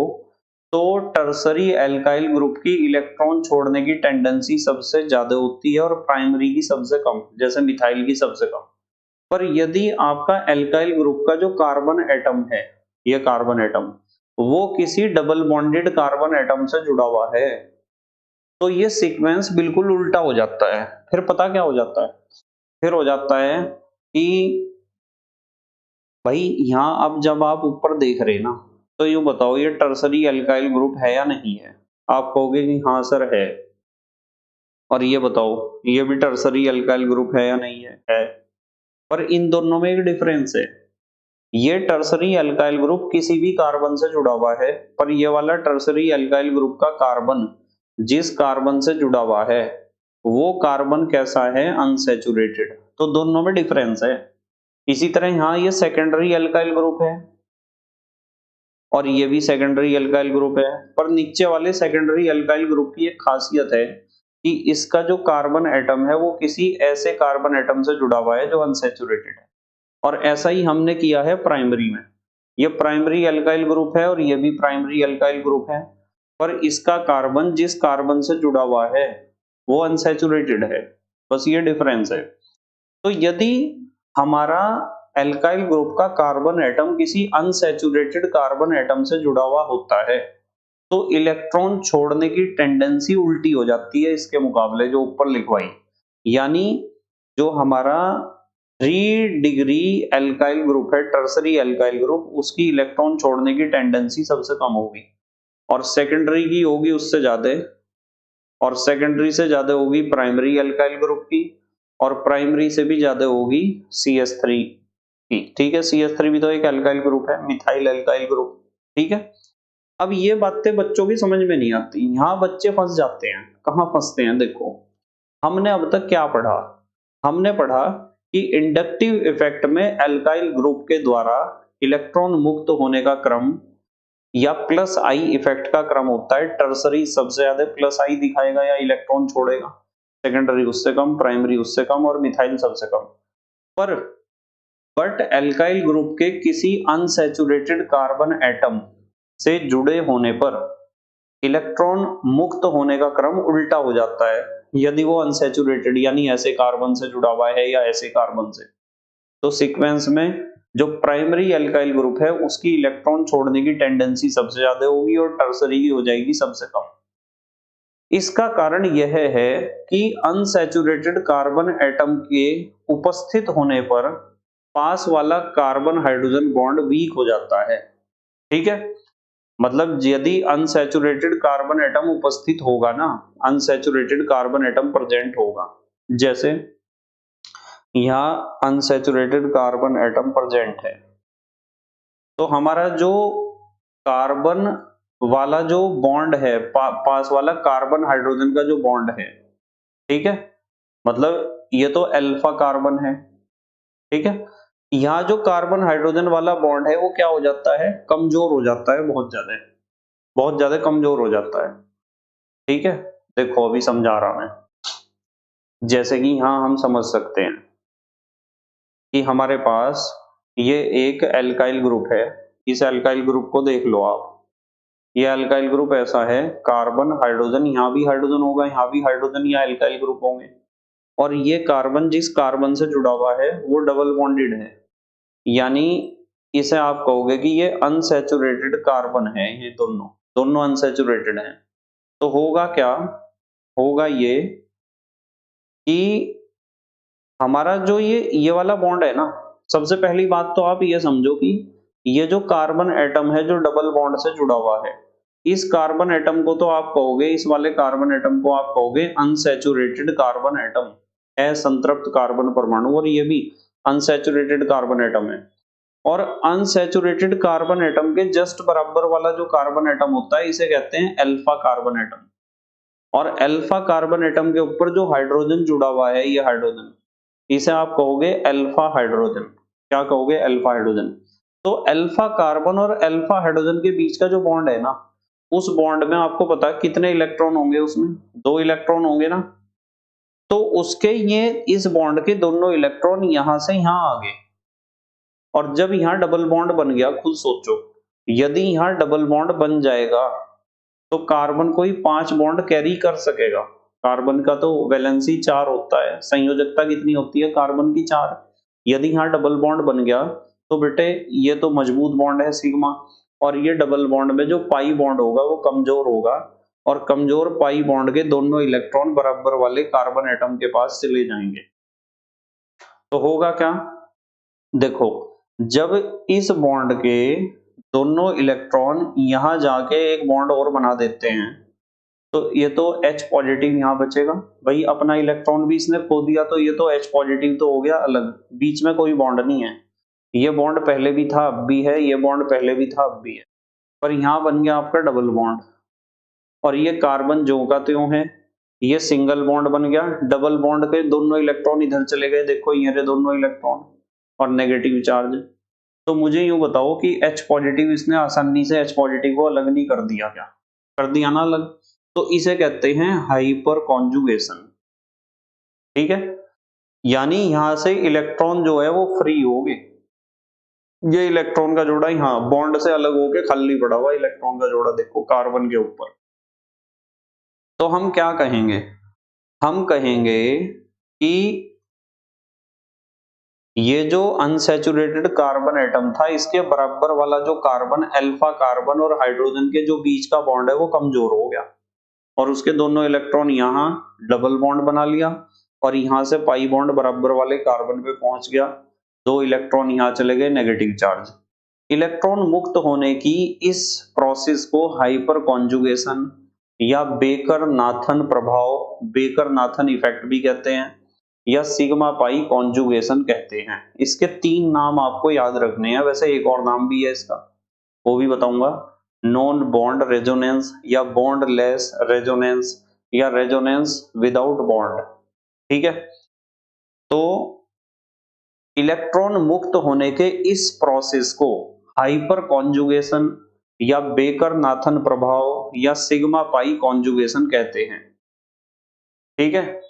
तो टर्सरी एल्काइल ग्रुप की इलेक्ट्रॉन छोड़ने की टेंडेंसी सबसे ज्यादा होती है और प्राइमरी की सबसे कम, जैसे मिथाइल की सबसे कम। पर यदि आपका एल्काइल ग्रुप का जो कार्बन एटम है, ये कार्बन एटम, वो किसी डबल बॉन्डेड कार्बन एटम से जुड़ा हुआ है, तो ये सीक्वेंस बिल्कुल उल्टा हो जाता है। फिर पता क्या हो जाता है? फिर हो जाता है कि भाई यहाँ अब जब आप ऊपर देख रहे ना, तो यूं बताओ ये टर्सरी एल्काइल ग्रुप है या नहीं है? आप कहोगे कि हाँ सर है। और ये बताओ ये भी टर्सरी एल्काइल ग्रुप है या नहीं है? है। पर इन दोनों में एक डिफरेंस है, ये टर्सरी एल्काइल ग्रुप किसी भी कार्बन से जुड़ा हुआ है, पर ये वाला टर्सरी एल्काइल ग्रुप का कार्बन जिस कार्बन से जुड़ा हुआ है वो कार्बन कैसा है? अनसैचुरेटेड। तो दोनों में डिफरेंस है। इसी तरह यहाँ ये सेकेंडरी एल्काइल ग्रुप है और ये भी सेकेंडरी एल्काइल ग्रुप है, पर नीचे वाले सेकेंडरी एल्काइल ग्रुप की एक खासियत है कि इसका जो कार्बन एटम है वो किसी ऐसे कार्बन एटम से जुड़ा हुआ है जो अनसैचुरेटेड है, और ऐसा ही हमने किया है प्राइमरी में। ये प्राइमरी एल्काइल ग्रुप है और ये भी प्राइमरी एल्काइल ग्रुप है, पर इसका कार्बन जिस कार्बन से जुड़ा हुआ है वो अनसैचुरेटेड है, बस ये डिफरेंस है। तो यदि हमारा एल्काइल ग्रुप का कार्बन एटम किसी अनसैचुरेटेड कार्बन एटम से जुड़ा हुआ होता है, तो इलेक्ट्रॉन छोड़ने की टेंडेंसी उल्टी हो जाती है इसके मुकाबले जो ऊपर लिखवाई, यानी जो हमारा 3 डिग्री एल्काइल ग्रुप है, टर्सरी एल्काइल ग्रुप, उसकी इलेक्ट्रॉन छोड़ने की टेंडेंसी सबसे कम होगी और सेकेंडरी की होगी उससे ज्यादा, और सेकेंडरी से ज्यादा होगी प्राइमरी एल्काइल ग्रुप की, और प्राइमरी से भी ज्यादा होगी CH3 की। ठीक है, CH3 भी तो एक एल्काइल ग्रुप है, मिथाइल एल्काइल ग्रुप। ठीक है, अब ये बातें बच्चों की समझ में नहीं आती, यहाँ बच्चे फंस जाते हैं। कहाँ फंसते हैं? देखो, हमने अब तक क्या पढ़ा? हमने पढ़ा कि इंडक्टिव इफेक्ट में एल्काइल ग्रुप के द्वारा इलेक्ट्रॉन मुक्त होने का क्रम या प्लस आई इफेक्ट का क्रम होता है, टर्सरी सबसे ज्यादा प्लस आई दिखाएगा या इलेक्ट्रॉन छोड़ेगा, सेकेंडरी उससे कम, प्राइमरी उससे कम, और मिथाइल सबसे कम। पर बट एल्काइल ग्रुप के किसी अनसैचुरेटेड कार्बन एटम से जुड़े होने पर इलेक्ट्रॉन मुक्त होने का क्रम उल्टा हो जाता है यदि वो अनसैचुरेटेड यानी ऐसे कार्बन से जुड़ा हुआ है या ऐसे कार्बन से। तो सीक्वेंस में जो प्राइमरी एल्काइल ग्रुप है उसकी इलेक्ट्रॉन छोड़ने की टेंडेंसी सबसे ज्यादा होगी और टर्सरी की हो जाएगी सबसे कम। इसका कारण यह है कि अनसैचुरेटेड कार्बन एटम के उपस्थित होने पर पास वाला कार्बन हाइड्रोजन बॉन्ड वीक हो जाता है। ठीक है, मतलब यदि अनसैचुरेटेड कार्बन एटम उपस्थित होगा ना, अनसैचुरेटेड कार्बन एटम प्रेजेंट होगा, जैसे यहाँ अनसैचुरेटेड कार्बन एटम प्रेजेंट है, तो हमारा जो कार्बन वाला जो बॉन्ड है, पास वाला कार्बन हाइड्रोजन का जो बॉन्ड है, ठीक है, मतलब ये तो अल्फा कार्बन है। ठीक है, यहाँ जो कार्बन हाइड्रोजन वाला बॉन्ड है वो क्या हो जाता है? कमजोर हो जाता है, बहुत ज्यादा कमजोर हो जाता है। ठीक है, देखो अभी समझा रहा मैं, जैसे कि यहाँ हम समझ सकते हैं कि हमारे पास ये एक एल्काइल ग्रुप है, इस एल्काइल ग्रुप को देख लो आप, ये अल्काइल ग्रुप ऐसा है, कार्बन हाइड्रोजन, यहाँ भी हाइड्रोजन होगा, यहाँ भी हाइड्रोजन या अल्काइल ग्रुप होंगे। और ये कार्बन जिस कार्बन से जुड़ा हुआ है वो डबल बॉन्डेड है, यानी इसे आप कहोगे कि ये अनसैचुरेटेड कार्बन है, ये दोनों दोनों अनसैचुरेटेड हैं। तो होगा क्या, होगा ये कि हमारा जो ये वाला बॉन्ड है ना, सबसे पहली बात तो आप ये समझो कि ये जो कार्बन एटम है जो डबल बॉन्ड से जुड़ा हुआ है, इस कार्बन एटम को तो आप कहोगे, इस वाले कार्बन एटम को आप कहोगे अनसैचुरेटेड कार्बन एटम, असंतृप्त कार्बन परमाणु, और ये भी अनसैचुरेटेड कार्बन एटम है। और अनसैचुरेटेड कार्बन एटम के जस्ट बराबर वाला जो कार्बन एटम होता है इसे कहते हैं अल्फा कार्बन एटम। और अल्फा कार्बन एटम के ऊपर जो हाइड्रोजन जुड़ा हुआ है, ये हाइड्रोजन, इसे आप कहोगे अल्फा हाइड्रोजन। क्या कहोगे? Alpha hydrogen. तो अल्फा कार्बन और अल्फा हाइड्रोजन के बीच का जो बॉन्ड है ना, उस बॉन्ड में आपको पता है कितने इलेक्ट्रॉन होंगे? उसमें 2 इलेक्ट्रॉन होंगे ना। तो उसके ये इस बॉन्ड के दोनों इलेक्ट्रॉन यहां से यहां आ गए, और जब यहां डबल बॉन्ड बन गया, खुद सोचो, यदि यहां डबल बॉन्ड बन जाएगा तो कार्बन कोई 5 बॉन्ड कैरी कर सकेगा। कार्बन का तो वैलेंसी 4 होता है, संयोजकता कितनी होती है कार्बन की? 4। यदि यहाँ डबल बॉन्ड बन गया तो बेटे ये तो मजबूत बॉन्ड है सिग्मा, और ये डबल बॉन्ड में जो पाई बॉन्ड होगा वो कमजोर होगा, और कमजोर पाई बॉन्ड के दोनों इलेक्ट्रॉन बराबर वाले कार्बन एटम के पास चले जाएंगे। तो होगा क्या? देखो, जब इस बॉन्ड के दोनों इलेक्ट्रॉन यहां जाके एक बॉन्ड और बना देते हैं, तो ये तो H पॉजिटिव यहाँ बचेगा। भाई अपना इलेक्ट्रॉन भी इसने खो दिया, तो ये तो H पॉजिटिव तो हो गया अलग, बीच में कोई बॉन्ड नहीं है। ये बॉन्ड पहले भी था अब भी है, ये बॉन्ड पहले भी था अब भी है, पर यहाँ बन गया आपका डबल बॉन्ड। और ये कार्बन ज्यों का त्यों है, ये सिंगल बॉन्ड बन गया। डबल बॉन्ड के दोनों इलेक्ट्रॉन इधर चले गए, देखो ये रहे दोनों इलेक्ट्रॉन और नेगेटिव चार्ज। तो मुझे यूं बताओ कि H पॉजिटिव इसने आसानी से H पॉजिटिव को अलग नहीं कर दिया क्या? कर दिया ना अलग। तो इसे कहते हैं हाइपर कॉन्जुगेशन। ठीक है, यानी यहां से इलेक्ट्रॉन जो है वो फ्री हो गए। ये इलेक्ट्रॉन का जोड़ा यहाँ बॉन्ड से अलग होके खाली पड़ा हुआ इलेक्ट्रॉन का जोड़ा, देखो कार्बन के ऊपर। तो हम क्या कहेंगे? हम कहेंगे कि ये जो अनसैचुरेटेड कार्बन एटम था, इसके बराबर वाला जो कार्बन, अल्फा कार्बन और हाइड्रोजन के जो बीच का बॉन्ड है वो कमजोर हो गया, और उसके दोनों इलेक्ट्रॉन यहाँ डबल बॉन्ड बना लिया, और यहाँ से पाई बॉन्ड बराबर वाले कार्बन पे पहुंच गया। 2 इलेक्ट्रॉन यहाँ चले गए नेगेटिव चार्ज। इलेक्ट्रॉन मुक्त होने की इस प्रोसेस को हाइपर कॉन्जुगेशन या बेकर नाथन प्रभाव, बेकर नाथन इफेक्ट भी कहते हैं, या सिग्मा पाई कॉन्जुगेशन कहते हैं। इसके 3 नाम आपको याद रखने हैं, वैसे एक और नाम भी है इसका, वो भी बताऊंगा। नॉन बॉन्ड रेजोनेंस, या बॉन्ड लेस रेजोनेंस, या रेजोनेंस विदाउट बॉन्ड। ठीक है, तो इलेक्ट्रॉन मुक्त होने के इस प्रोसेस को हाइपर कॉन्जुगेशन या बेकर नाथन प्रभाव या सिग्मा पाई कॉन्जुगेशन कहते हैं। ठीक है,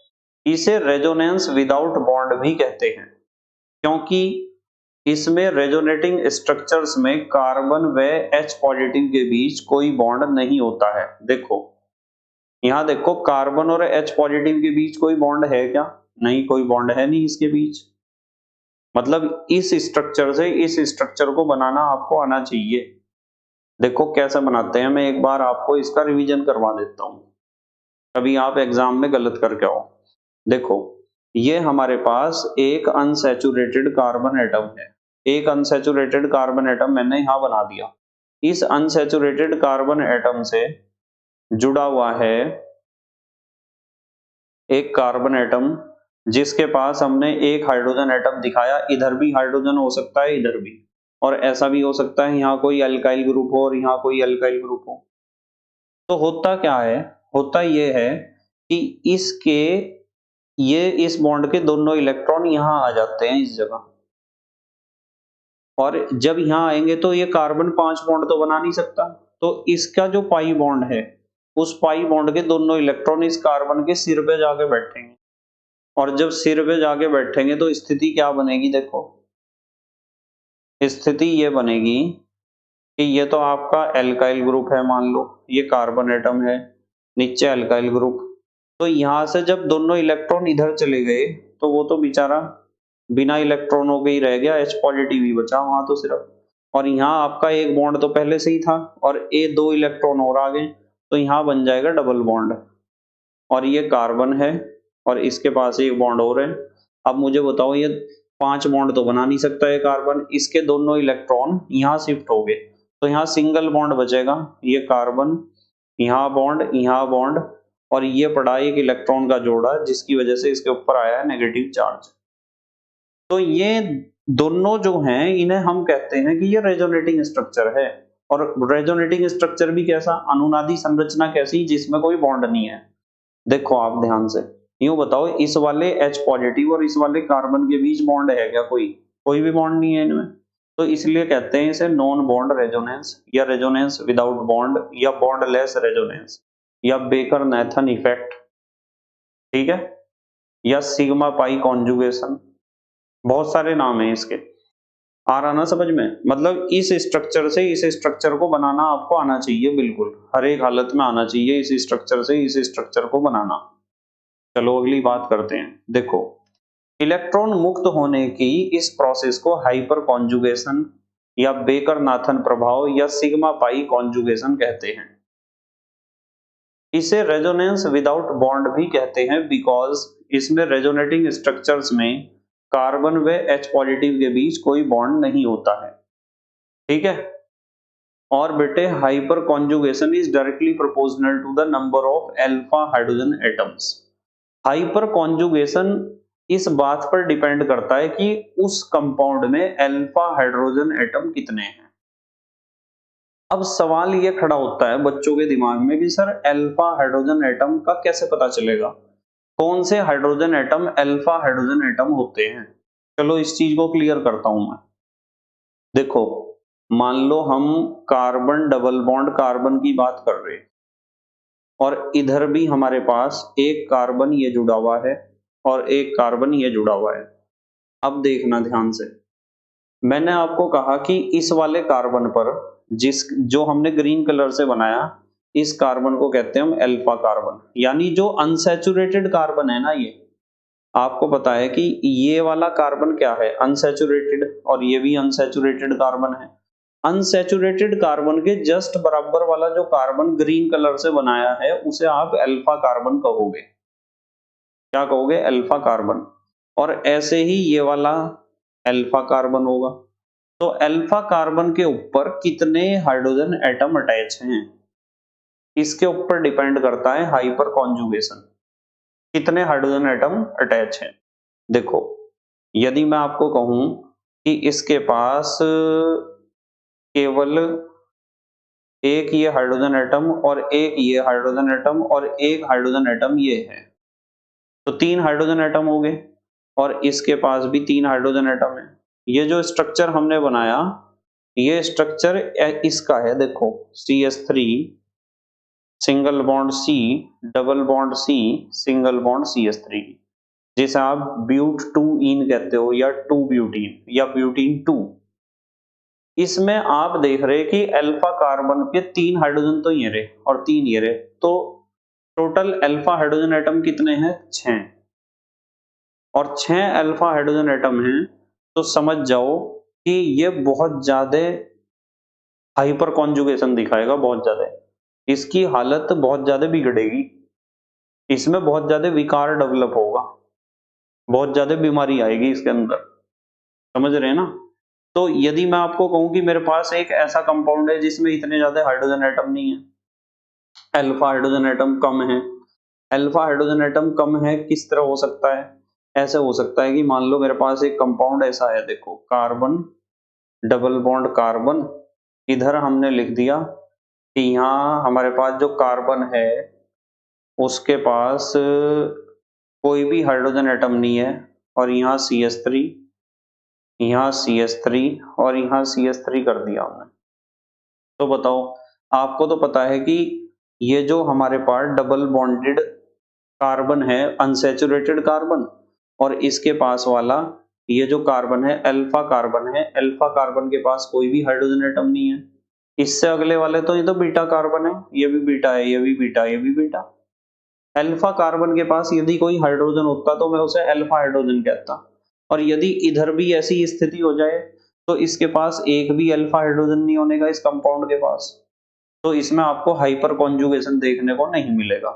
इसे रेजोनेंस विदाउट बॉन्ड भी कहते हैं, क्योंकि इसमें रेजोनेटिंग स्ट्रक्चर्स में कार्बन व H पॉजिटिव के बीच कोई बॉन्ड नहीं होता है। देखो यहाँ देखो, कार्बन और H पॉजिटिव के बीच कोई बॉन्ड है क्या? नहीं, कोई बॉन्ड है नहीं इसके बीच। मतलब इस स्ट्रक्चर से इस स्ट्रक्चर को बनाना आपको आना चाहिए। देखो कैसे बनाते हैं, मैं एक बार आपको इसका रिवीजन करवा देता हूं, कभी आप एग्जाम में गलत करके आओ। देखो, ये हमारे पास एक अनसैचुरेटेड कार्बन एटम है, एक अनसैचुरेटेड कार्बन एटम मैंने यहां बना दिया। इस अनसैचुरेटेड कार्बन एटम से जुड़ा हुआ है एक कार्बन एटम, जिसके पास हमने एक हाइड्रोजन एटम दिखाया, इधर भी हाइड्रोजन हो सकता है इधर भी, और ऐसा भी हो सकता है यहाँ कोई अल्काइल ग्रुप हो और यहाँ कोई अल्काइल ग्रुप हो। तो होता क्या है? होता ये है कि इसके ये इस बॉन्ड के दोनों इलेक्ट्रॉन यहाँ आ जाते हैं इस जगह, और जब यहाँ आएंगे तो ये कार्बन 5 बॉन्ड तो बना नहीं सकता, तो इसका जो पाई बॉन्ड है, उस पाई बॉन्ड के दोनों इलेक्ट्रॉन इस कार्बन के सिर पे जाके बैठेंगे, और जब सिर पे जाके बैठेंगे तो स्थिति क्या बनेगी? देखो, स्थिति ये बनेगी कि ये तो आपका एल्काइल ग्रुप है, मान लो ये कार्बन एटम है, नीचे एल्काइल ग्रुप। तो यहाँ से जब दोनों इलेक्ट्रॉन इधर चले गए तो वो तो बेचारा बिना इलेक्ट्रॉनों के ही रह गया, H पॉजिटिव ही बचा वहां तो सिर्फ। और यहाँ आपका एक बॉन्ड तो पहले से ही था और ये 2 इलेक्ट्रॉन और आ गए, तो यहाँ बन जाएगा डबल बॉन्ड। और ये कार्बन है और इसके पास एक बॉन्ड और है। अब मुझे बताओ, ये 5 बॉन्ड तो बना नहीं सकता है कार्बन, इसके दोनों इलेक्ट्रॉन यहाँ शिफ्ट हो गए, तो यहाँ सिंगल बॉन्ड बचेगा। ये कार्बन, यहाँ बॉन्ड और ये पड़ा एक इलेक्ट्रॉन का जोड़ा, जिसकी वजह से इसके ऊपर आया है नेगेटिव चार्ज। तो ये दोनों जो हैं इन्हें हम कहते हैं कि ये रेजोनेटिंग स्ट्रक्चर है। और रेजोनेटिंग स्ट्रक्चर भी कैसा? अनुनादी संरचना कैसी? जिसमें कोई बॉन्ड नहीं है। देखो आप ध्यान से, यूं बताओ, इस वाले H पॉजिटिव और इस वाले कार्बन के बीच बॉन्ड है क्या? कोई भी बॉन्ड नहीं है इनमें। तो इसलिए कहते हैं इसे नॉन बॉन्ड रेजोनेंस, या रेजोनेंस विदाउट बॉन्ड, या बॉन्डलेस रेजोनेंस, या बेकर नेथन इफेक्ट, ठीक है, या सिग्मा पाई कॉन्जुगेशन। बहुत सारे नाम है इसके। आ रहा ना समझ में? मतलब इस स्ट्रक्चर से इस स्ट्रक्चर को बनाना आपको आना चाहिए, बिल्कुल हर एक हालत में आना चाहिए इस स्ट्रक्चर से इस स्ट्रक्चर को बनाना। चलो अगली बात करते हैं। देखो, इलेक्ट्रॉन मुक्त होने की इस प्रोसेस को हाइपर कॉन्जुगेशन या बेकर नाथन प्रभाव या सिग्मा पाई कॉन्जुगेशन कहते हैं। इसे रेजोनेंस विदाउट बॉन्ड भी कहते हैं, बिकॉज इसमें रेजोनेटिंग स्ट्रक्चर्स में कार्बन व H पॉजिटिव के बीच कोई बॉन्ड नहीं होता है, ठीक है। और बेटे, hyperconjugation is directly proportional to the number of alpha hydrogen atoms. Hyperconjugation इस बात पर डिपेंड करता है कि उस कंपाउंड में अल्फा हाइड्रोजन एटम कितने हैं। अब सवाल ये खड़ा होता है बच्चों के दिमाग में कि सर अल्फा हाइड्रोजन एटम का कैसे पता चलेगा? कौन से hydrogen atom alpha hydrogen atom होते हैं? चलो इस चीज को क्लियर करता हूं मैं। देखो, मान लो हम कार्बन डबल बॉन्ड कार्बन की बात कर रहे हैं और इधर भी हमारे पास एक कार्बन ये जुड़ा हुआ है और एक कार्बन ये जुड़ा हुआ है। अब देखना ध्यान से, मैंने आपको कहा कि इस वाले कार्बन पर जो हमने ग्रीन कलर से बनाया, इस कार्बन को कहते हैं हम अल्फा कार्बन, यानी जो अनसैचुरेटेड कार्बन है ना, ये आपको पता है कि ये वाला कार्बन क्या है? अनसैचुरेटेड, और ये भी अनसैचुरेटेड कार्बन है। अनसैचुरेटेड कार्बन के जस्ट बराबर वाला जो कार्बन ग्रीन कलर से बनाया है उसे आप अल्फा कार्बन कहोगे। क्या कहोगे? Alpha carbon. और ऐसे ही ये वाला अल्फा कार्बन होगा। तो अल्फा कार्बन के ऊपर कितने हाइड्रोजन एटम अटैच हैं, इसके ऊपर डिपेंड करता है हाइपर कॉन्जुगेशन, कितने हाइड्रोजन एटम अटैच हैं। देखो, यदि मैं आपको कहूं कि इसके पास केवल एक ये हाइड्रोजन एटम और एक ये हाइड्रोजन एटम और एक हाइड्रोजन एटम ये है, तो 3 हाइड्रोजन एटम हो गए, और इसके पास भी 3 हाइड्रोजन एटम है। ये जो स्ट्रक्चर हमने बनाया, ये स्ट्रक्चर इसका है, देखो CH3 single bond C, double bond C, single bond CH3, जिसे आप ब्यूट 2 इन कहते हो या 2 ब्यूटीन या ब्यूटीन 2। इसमें आप देख रहे कि अल्फा कार्बन के 3 हाइड्रोजन तो ये रहे और 3 ये रहे, तो टोटल अल्फा हाइड्रोजन एटम कितने हैं? 6। और 6 अल्फा हाइड्रोजन एटम हैं, तो समझ जाओ कि ये बहुत ज्यादा हाइपर कॉन्जुगेशन दिखाएगा, बहुत ज्यादा। इसकी हालत बहुत ज्यादा बिगड़ेगी, इसमें बहुत ज्यादा विकार डेवलप होगा, बहुत ज्यादा बीमारी आएगी इसके अंदर, समझ रहे हैं ना? तो यदि मैं आपको कहूं कि मेरे पास एक ऐसा कंपाउंड है जिसमें इतने ज्यादा हाइड्रोजन एटम नहीं है, अल्फा हाइड्रोजन एटम कम है, अल्फा हाइड्रोजन एटम कम है, किस तरह हो सकता है? ऐसे हो सकता है कि मान लो मेरे पास एक कंपाउंड ऐसा है, देखो कार्बन डबल बॉन्ड कार्बन, इधर हमने लिख दिया कि यहाँ हमारे पास जो कार्बन है उसके पास कोई भी हाइड्रोजन एटम नहीं है, और यहाँ CH3, यहाँ CH3 और यहाँ CH3 कर दिया हमने। तो बताओ, आपको तो पता है कि ये जो हमारे पास डबल बॉन्डेड कार्बन है, अनसैचुरेटेड कार्बन, और इसके पास वाला ये जो कार्बन है अल्फा कार्बन है, अल्फा कार्बन के पास कोई भी हाइड्रोजन एटम नहीं है। इससे अगले वाले तो ये तो बीटा कार्बन है, ये भी बीटा है, ये भी बीटा, ये भी बीटा। अल्फा कार्बन के पास यदि कोई हाइड्रोजन होता तो मैं उसे अल्फा हाइड्रोजन कहता, और यदि इधर भी ऐसी स्थिति हो जाए तो इसके पास एक भी अल्फा हाइड्रोजन नहीं होने का इस कंपाउंड के पास, तो इसमें आपको हाइपर कॉन्जुगेशन देखने को नहीं मिलेगा।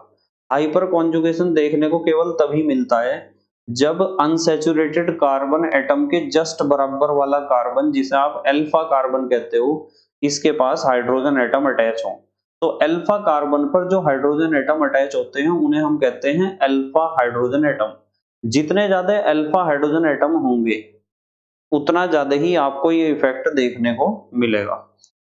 हाइपर कॉन्जुगेशन देखने को केवल तभी मिलता है जब अनसैचुरेटेड कार्बन एटम के जस्ट बराबर वाला कार्बन, जिसे आप अल्फा कार्बन कहते हो, इसके पास हाइड्रोजन एटम अटैच हो। तो अल्फा कार्बन पर जो हाइड्रोजन एटम अटैच होते हैं उन्हें हम कहते हैं अल्फा हाइड्रोजन एटम। जितने ज्यादा अल्फा हाइड्रोजन एटम होंगे उतना ज्यादा ही आपको ये इफेक्ट देखने को मिलेगा।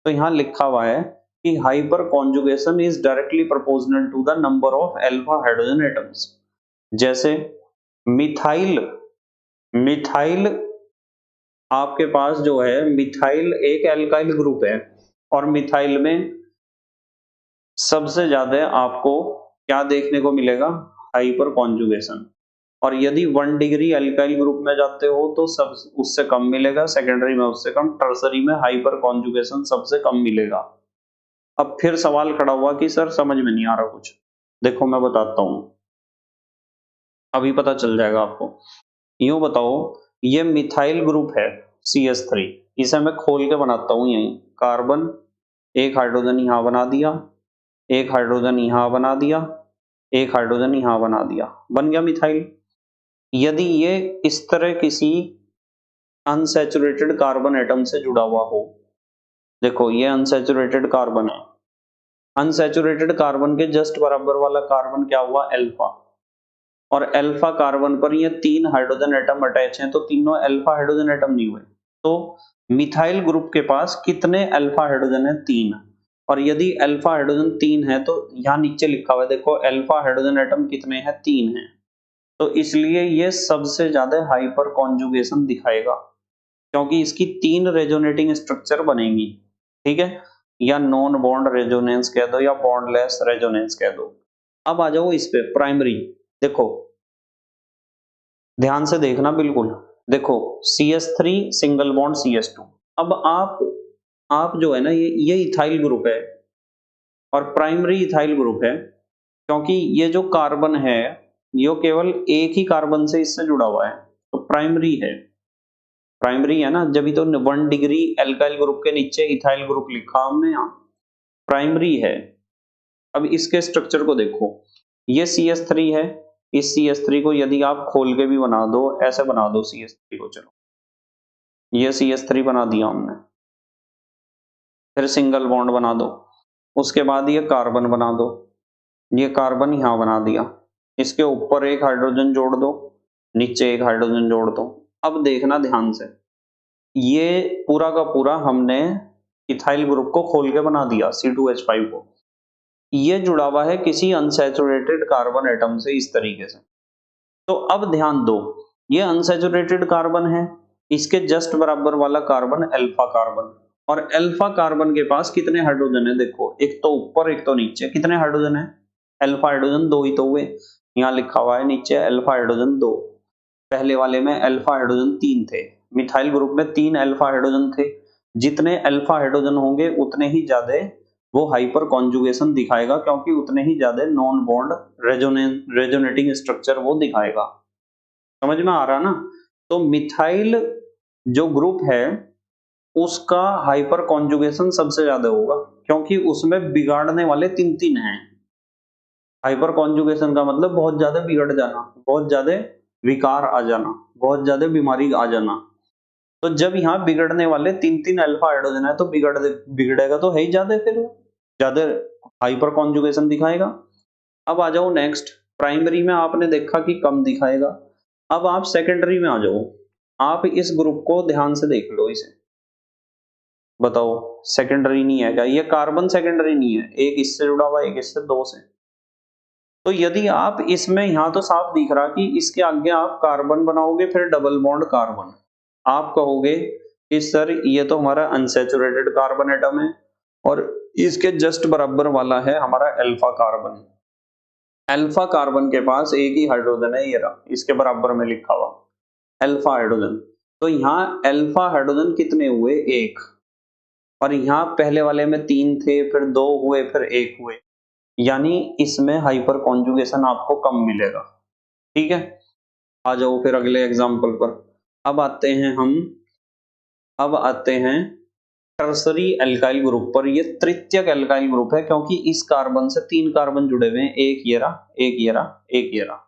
तो यहाँ लिखा हुआ है कि hyperconjugation is directly proportional to the number of alpha hydrogen atoms. जैसे मिथाइल, मिथाइल आपके पास जो है, मिथाइल एक एल्काइल ग्रुप है और मिथाइल में सबसे ज्यादा आपको क्या देखने को मिलेगा, हाइपर कॉन्जुगेशन। और यदि 1 डिग्री अल्काइल ग्रुप में जाते हो तो सब उससे कम मिलेगा, सेकेंडरी में उससे कम, टर्सरी में हाइपर कॉन्जुगेशन सबसे कम मिलेगा। अब फिर सवाल खड़ा हुआ कि सर समझ में नहीं आ रहा कुछ। देखो मैं बताता हूं, अभी पता चल जाएगा आपको। यूं बताओ, ये मिथाइल ग्रुप है CH3, इसे मैं खोल के बनाता हूं। यही कार्बन, एक हाइड्रोजन यहां बना दिया, एक हाइड्रोजन यहां बना दिया, एक हाइड्रोजन यहां बना दिया, बन गया मिथाइल। यदि ये इस तरह किसी अनसैचुरेटेड कार्बन एटम से जुड़ा हुआ हो, देखो ये अनसैचुरेटेड कार्बन है, अनसैचुरेटेड कार्बन के जस्ट बराबर वाला कार्बन क्या हुआ, अल्फा, और अल्फा कार्बन पर ये 3 हाइड्रोजन एटम अटैच हैं, तो तीनों अल्फा हाइड्रोजन एटम नहीं हुए। तो मिथाइल ग्रुप के पास कितने अल्फा हाइड्रोजन है, 3। और यदि अल्फा हाइड्रोजन 3 है तो यहाँ नीचे लिखा हुआ है, देखो अल्फा हाइड्रोजन एटम कितने हैं, 3 हैं। तो इसलिए ये सबसे ज्यादा हाइपर कॉन्जुगेशन दिखाएगा, क्योंकि इसकी 3 रेजोनेटिंग स्ट्रक्चर बनेंगी, ठीक है, या नॉन बॉन्ड रेजोनेंस कह दो या बॉन्डलेस रेजोनेंस कह दो। अब आ जाओ इस पे प्राइमरी। देखो ध्यान से देखना बिल्कुल, देखो CH3 सिंगल बॉन्ड CH2। अब आप जो है ना, ये इथाइल ग्रुप है और प्राइमरी इथाइल ग्रुप है, क्योंकि ये जो कार्बन है ये केवल एक ही कार्बन से इससे जुड़ा हुआ है, तो प्राइमरी है, प्राइमरी है ना, जब तो 1 डिग्री एल्काइल ग्रुप के नीचे इथाइल ग्रुप लिखा हमने यहाँ, प्राइमरी है। अब इसके स्ट्रक्चर को देखो, ये CH3 है, इस CH3 को यदि आप खोल के भी बना दो, ऐसे बना दो CH3 को, चलो ये CH3 बना दिया हमने, फिर सिंगल बॉन्ड बना दो, उसके बाद ये कार्बन बना दो, ये कार्बन यहां बना दिया, इसके ऊपर एक हाइड्रोजन जोड़ दो, नीचे एक हाइड्रोजन जोड़ दो। अब देखना ध्यान से, ये पूरा का पूरा हमने इथाइल ग्रुप को खोल के बना दिया C2H5 को, ये जुड़ा हुआ है किसी अनसैचुरेटेड कार्बन एटम से इस तरीके से। तो अब ध्यान दो, ये अनसैचुरेटेड कार्बन है, इसके जस्ट बराबर वाला कार्बन अल्फा कार्बन, और अल्फा कार्बन के पास कितने हाइड्रोजन है, देखो एक तो ऊपर एक तो नीचे, कितने हाइड्रोजन है, अल्फा हाइड्रोजन 2 ही तो हुए, यहाँ लिखा हुआ है नीचे अल्फा हाइड्रोजन 2, पहले वाले में अल्फा हाइड्रोजन 3 थे, मिथाइल ग्रुप में 3 अल्फा हाइड्रोजन थे। जितने अल्फा हाइड्रोजन होंगे उतने ही ज्यादा वो हाइपर कॉन्जुगेशन दिखाएगा, क्योंकि उतने ही ज्यादा नॉन बॉन्ड रेजोनेटिंग स्ट्रक्चर वो दिखाएगा। समझ में आ रहा ना? तो मिथाइल जो ग्रुप है उसका हाइपर कॉन्जुगेशन सबसे ज्यादा होगा, क्योंकि उसमें बिगाड़ने वाले 3 हैं। हाइपर कॉन्जुगेशन का मतलब बहुत ज्यादा बिगड़ जाना, बहुत ज्यादा विकार आ जाना, बहुत ज्यादा बीमारी आ जाना। तो जब यहाँ बिगड़ने वाले 3 अल्फा हाइड्रोजन है तो बिगड़ेगा तो है ही ज्यादा, फिर ज्यादा हाइपर कॉन्जुगेशन दिखाएगा। अब आ जाओ नेक्स्ट, प्राइमरी में आपने देखा कि कम दिखाएगा। अब आप सेकेंडरी में आ जाओ, आप इस ग्रुप को ध्यान से देख लो, इसे बताओ सेकेंडरी नहीं है क्या, ये कार्बन सेकेंडरी नहीं है, एक इससे जुड़ा हुआ एक इससे, 2 से। तो यदि आप इसमें, यहां तो साफ दिख रहा कि इसके आगे आप कार्बन बनाओगे फिर डबल बॉन्ड कार्बन, आप कहोगे कि सर ये तो हमारा अनसैचुरेटेड कार्बन एटम है और इसके जस्ट बराबर वाला है हमारा अल्फा कार्बन। अल्फा कार्बन के पास एक ही हाइड्रोजन है, ये रहा इसके बराबर में लिखा हुआ अल्फा हाइड्रोजन। तो यहाँ अल्फा हाइड्रोजन कितने हुए, एक, और यहाँ पहले वाले में 3 थे, फिर 2 हुए, फिर 1 हुए, यानी इसमें हाइपर कॉन्जुगेशन आपको कम मिलेगा। ठीक है, आ जाओ फिर अगले एग्जाम्पल पर। अब आते हैं टर्सरी एल्काइल ग्रुप पर। ये तृतीयक एल्काइल ग्रुप है, क्योंकि इस कार्बन से 3 कार्बन जुड़े हुए हैं, एक ये रहा, एक ये रहा, एक ये रहा।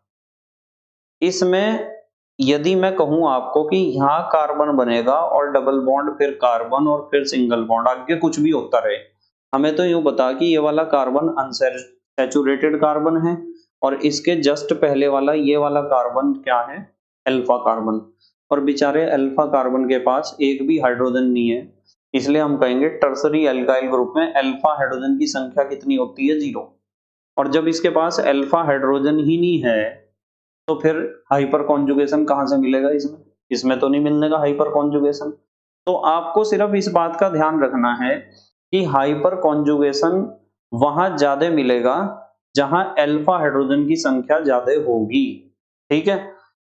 इसमें यदि मैं कहूं आपको कि यहाँ कार्बन बनेगा और डबल बॉन्ड, फिर कार्बन और फिर सिंगल बॉन्ड, आगे कुछ भी होता रहे, हमें तो यूं बता कि ये वाला कार्बन अनसैचुरेटेड कार्बन है और इसके जस्ट पहले वाला ये वाला कार्बन क्या है, अल्फा कार्बन। और बेचारे अल्फा कार्बन के पास एक भी हाइड्रोजन नहीं है, इसलिए हम कहेंगे टर्सरी एल्काइल ग्रुप में अल्फा हाइड्रोजन की संख्या कितनी होती है, 0। और जब इसके पास अल्फा हाइड्रोजन ही नहीं है तो फिर हाइपर कॉन्जुगेशन कहां से मिलेगा, इसमें तो नहीं मिलने का हाइपर कॉन्जुगेशन। तो आपको सिर्फ इस बात का ध्यान रखना है कि हाइपर कॉन्जुगेशन वहां ज्यादा मिलेगा जहां अल्फा हाइड्रोजन की संख्या ज्यादा होगी। ठीक है,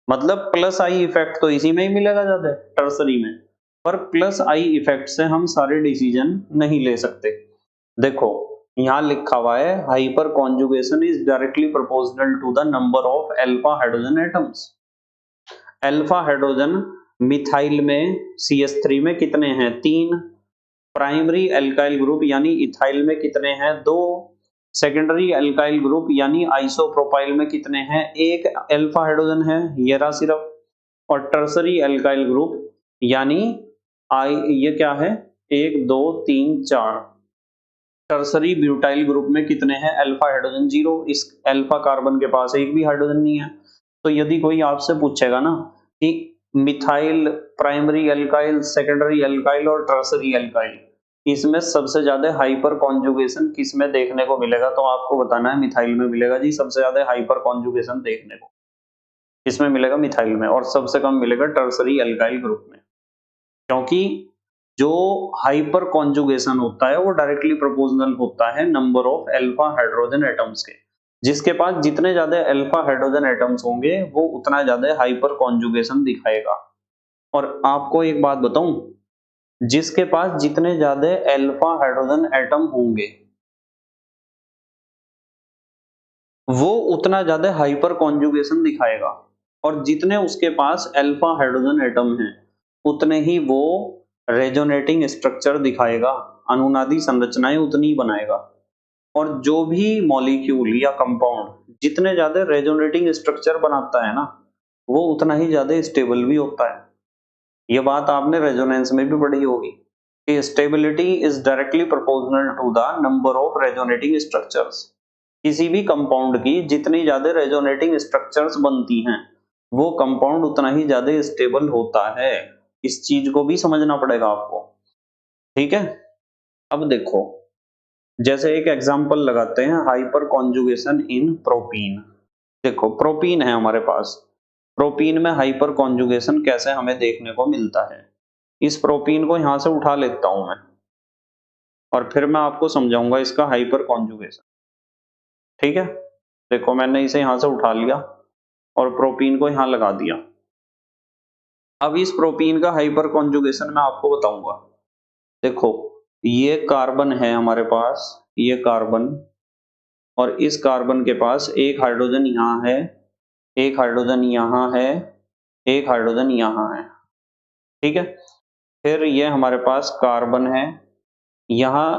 मतलब प्लस आई इफेक्ट तो इसी में ही मिलेगा ज्यादा, टर्सरी में। पर प्लस आई इफेक्ट से हम सारे डिसीजन नहीं ले सकते। देखो यहाँ लिखा हुआ है hyperconjugation is directly proportional to the number of alpha hydrogen atoms. Alpha hydrogen methyl में CH3 में कितने हैं, 3। प्राइमरी अल्काइल ग्रुप यानी इथाइल में कितने हैं, 2। सेकेंडरी अल्काइल ग्रुप यानी आइसोप्रोपाइल में कितने हैं, 1 अल्फा हाइड्रोजन है, ये रहा सिर्फ। और टर्सरी अल्काइल ग्रुप यानी ये क्या है, 1 2 3 4। टर्सरी ब्यूटाइल ग्रुप में कितने हैं, अल्फा हाइड्रोजन 0, इस अल्फा कार्बन के पास एक भी हाइड्रोजन नहीं है। तो यदि कोई आपसे पूछेगा ना कि methyl, primary alkyl, secondary alkyl और टर्सरी अल्काइल, इसमें सबसे ज्यादा हाइपर कॉन्जुगेशन किस में देखने को मिलेगा, तो आपको बताना है मिथाइल में मिलेगा जी सबसे ज्यादा हाइपर कॉन्जुगेशन देखने को। इसमें मिलेगा मिथाइल में, और सबसे कम मिलेगा टर्सरी अल्काइल ग्रुप में। क्योंकि जो हाइपर कॉन्जुगेशन होता है वो डायरेक्टली प्रोपोर्शनल होता है number of alpha hydrogen atoms के। जिसके पास जितने ज्यादा अल्फा हाइड्रोजन एटम्स होंगे वो उतना ज्यादा हाइपर कॉन्जुगेशन दिखाएगा। और आपको एक बात बताऊं, जिसके पास जितने ज्यादा अल्फा हाइड्रोजन एटम होंगे वो उतना ज्यादा हाइपर कॉन्जुगेशन दिखाएगा, और जितने उसके पास अल्फा हाइड्रोजन एटम हैं उतने ही वो रेजोनेटिंग स्ट्रक्चर दिखाएगा, अनुनादी संरचनाएं उतनी ही बनाएगा। और जो भी मॉलिक्यूल या कंपाउंड जितने ज्यादा रेजोनेटिंग स्ट्रक्चर बनाता है ना वो उतना ही ज्यादा स्टेबल भी होता है। ये बात आपने रेजोनेंस में भी पढ़ी होगी कि stability is directly proportional to the number of resonating structures. किसी भी कंपाउंड की जितनी ज्यादा रेजोनेटिंग स्ट्रक्चर्स बनती हैं वो कंपाउंड उतना ही ज्यादा स्टेबल होता है। इस चीज को भी समझना पड़ेगा आपको। ठीक है, अब देखो जैसे एक एग्जांपल लगाते हैं हाइपर कॉन्जुगेशन इन प्रोपीन। देखो प्रोपीन है हमारे पास, प्रोपीन में हाइपर कॉन्जुगेशन कैसे हमें देखने को मिलता है। इस प्रोपीन को यहां से उठा लेता हूं मैं और फिर मैं आपको समझाऊंगा इसका हाइपर कॉन्जुगेशन। ठीक है, देखो मैंने इसे यहां से उठा लिया और प्रोपीन को यहां लगा दिया। अब इस प्रोपीन का हाइपर कॉन्जुगेशन मैं आपको बताऊंगा। देखो ये कार्बन है हमारे पास, ये कार्बन, और इस कार्बन के पास एक हाइड्रोजन यहाँ है, एक हाइड्रोजन यहाँ है, एक हाइड्रोजन यहाँ है। ठीक है, फिर ये हमारे पास कार्बन है, यहाँ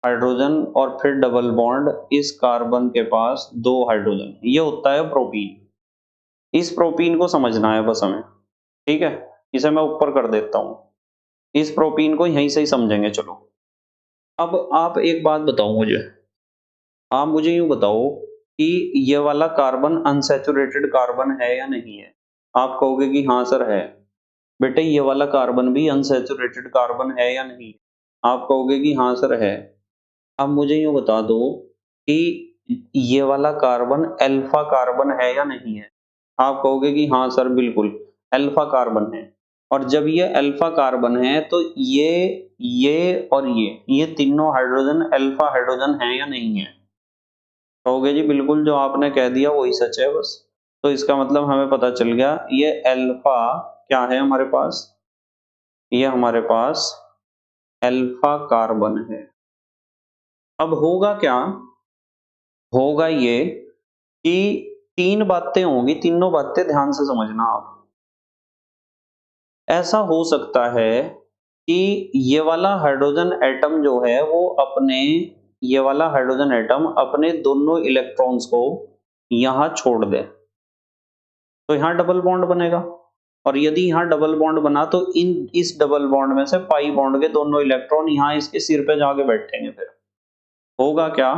हाइड्रोजन और फिर डबल बॉन्ड, इस कार्बन के पास 2 हाइड्रोजन, ये होता है प्रोपीन। इस प्रोपीन को समझना है बस हमें। ठीक है, इसे मैं ऊपर कर देता हूं, इस प्रोपीन को यहीं से ही समझेंगे। चलो अब आप एक बात बताओ मुझे, आप मुझे यूं बताओ कि ये वाला कार्बन अनसैचुरेटेड कार्बन है या नहीं है। आप कहोगे कि हाँ सर है। बेटे ये वाला कार्बन भी अनसैचुरेटेड कार्बन है या नहीं, आप कहोगे कि हाँ सर है। अब मुझे यूं बता दो कि ये वाला कार्बन अल्फा कार्बन है या नहीं है, आप कहोगे कि हाँ सर बिल्कुल अल्फा कार्बन है। और जब ये अल्फा कार्बन है तो ये और ये तीनों हाइड्रोजन अल्फा हाइड्रोजन है या नहीं है, कहोगे जी बिल्कुल जो आपने कह दिया वही सच है बस। तो इसका मतलब हमें पता चल गया ये अल्फा क्या है हमारे पास, ये हमारे पास अल्फा कार्बन है। अब होगा क्या, होगा ये कि तीन बातें होंगी, तीनों बातें ध्यान से समझना आप। ऐसा हो सकता है कि ये वाला हाइड्रोजन एटम जो है वो अपने, ये वाला हाइड्रोजन एटम अपने दोनों इलेक्ट्रॉन्स को यहां छोड़ दे, तो यहां डबल बॉन्ड बनेगा। और यदि यहाँ डबल बॉन्ड बना तो इस डबल बॉन्ड में से पाई बॉन्ड के दोनों इलेक्ट्रॉन यहाँ इसके सिर पे जाके बैठेंगे। फिर होगा क्या,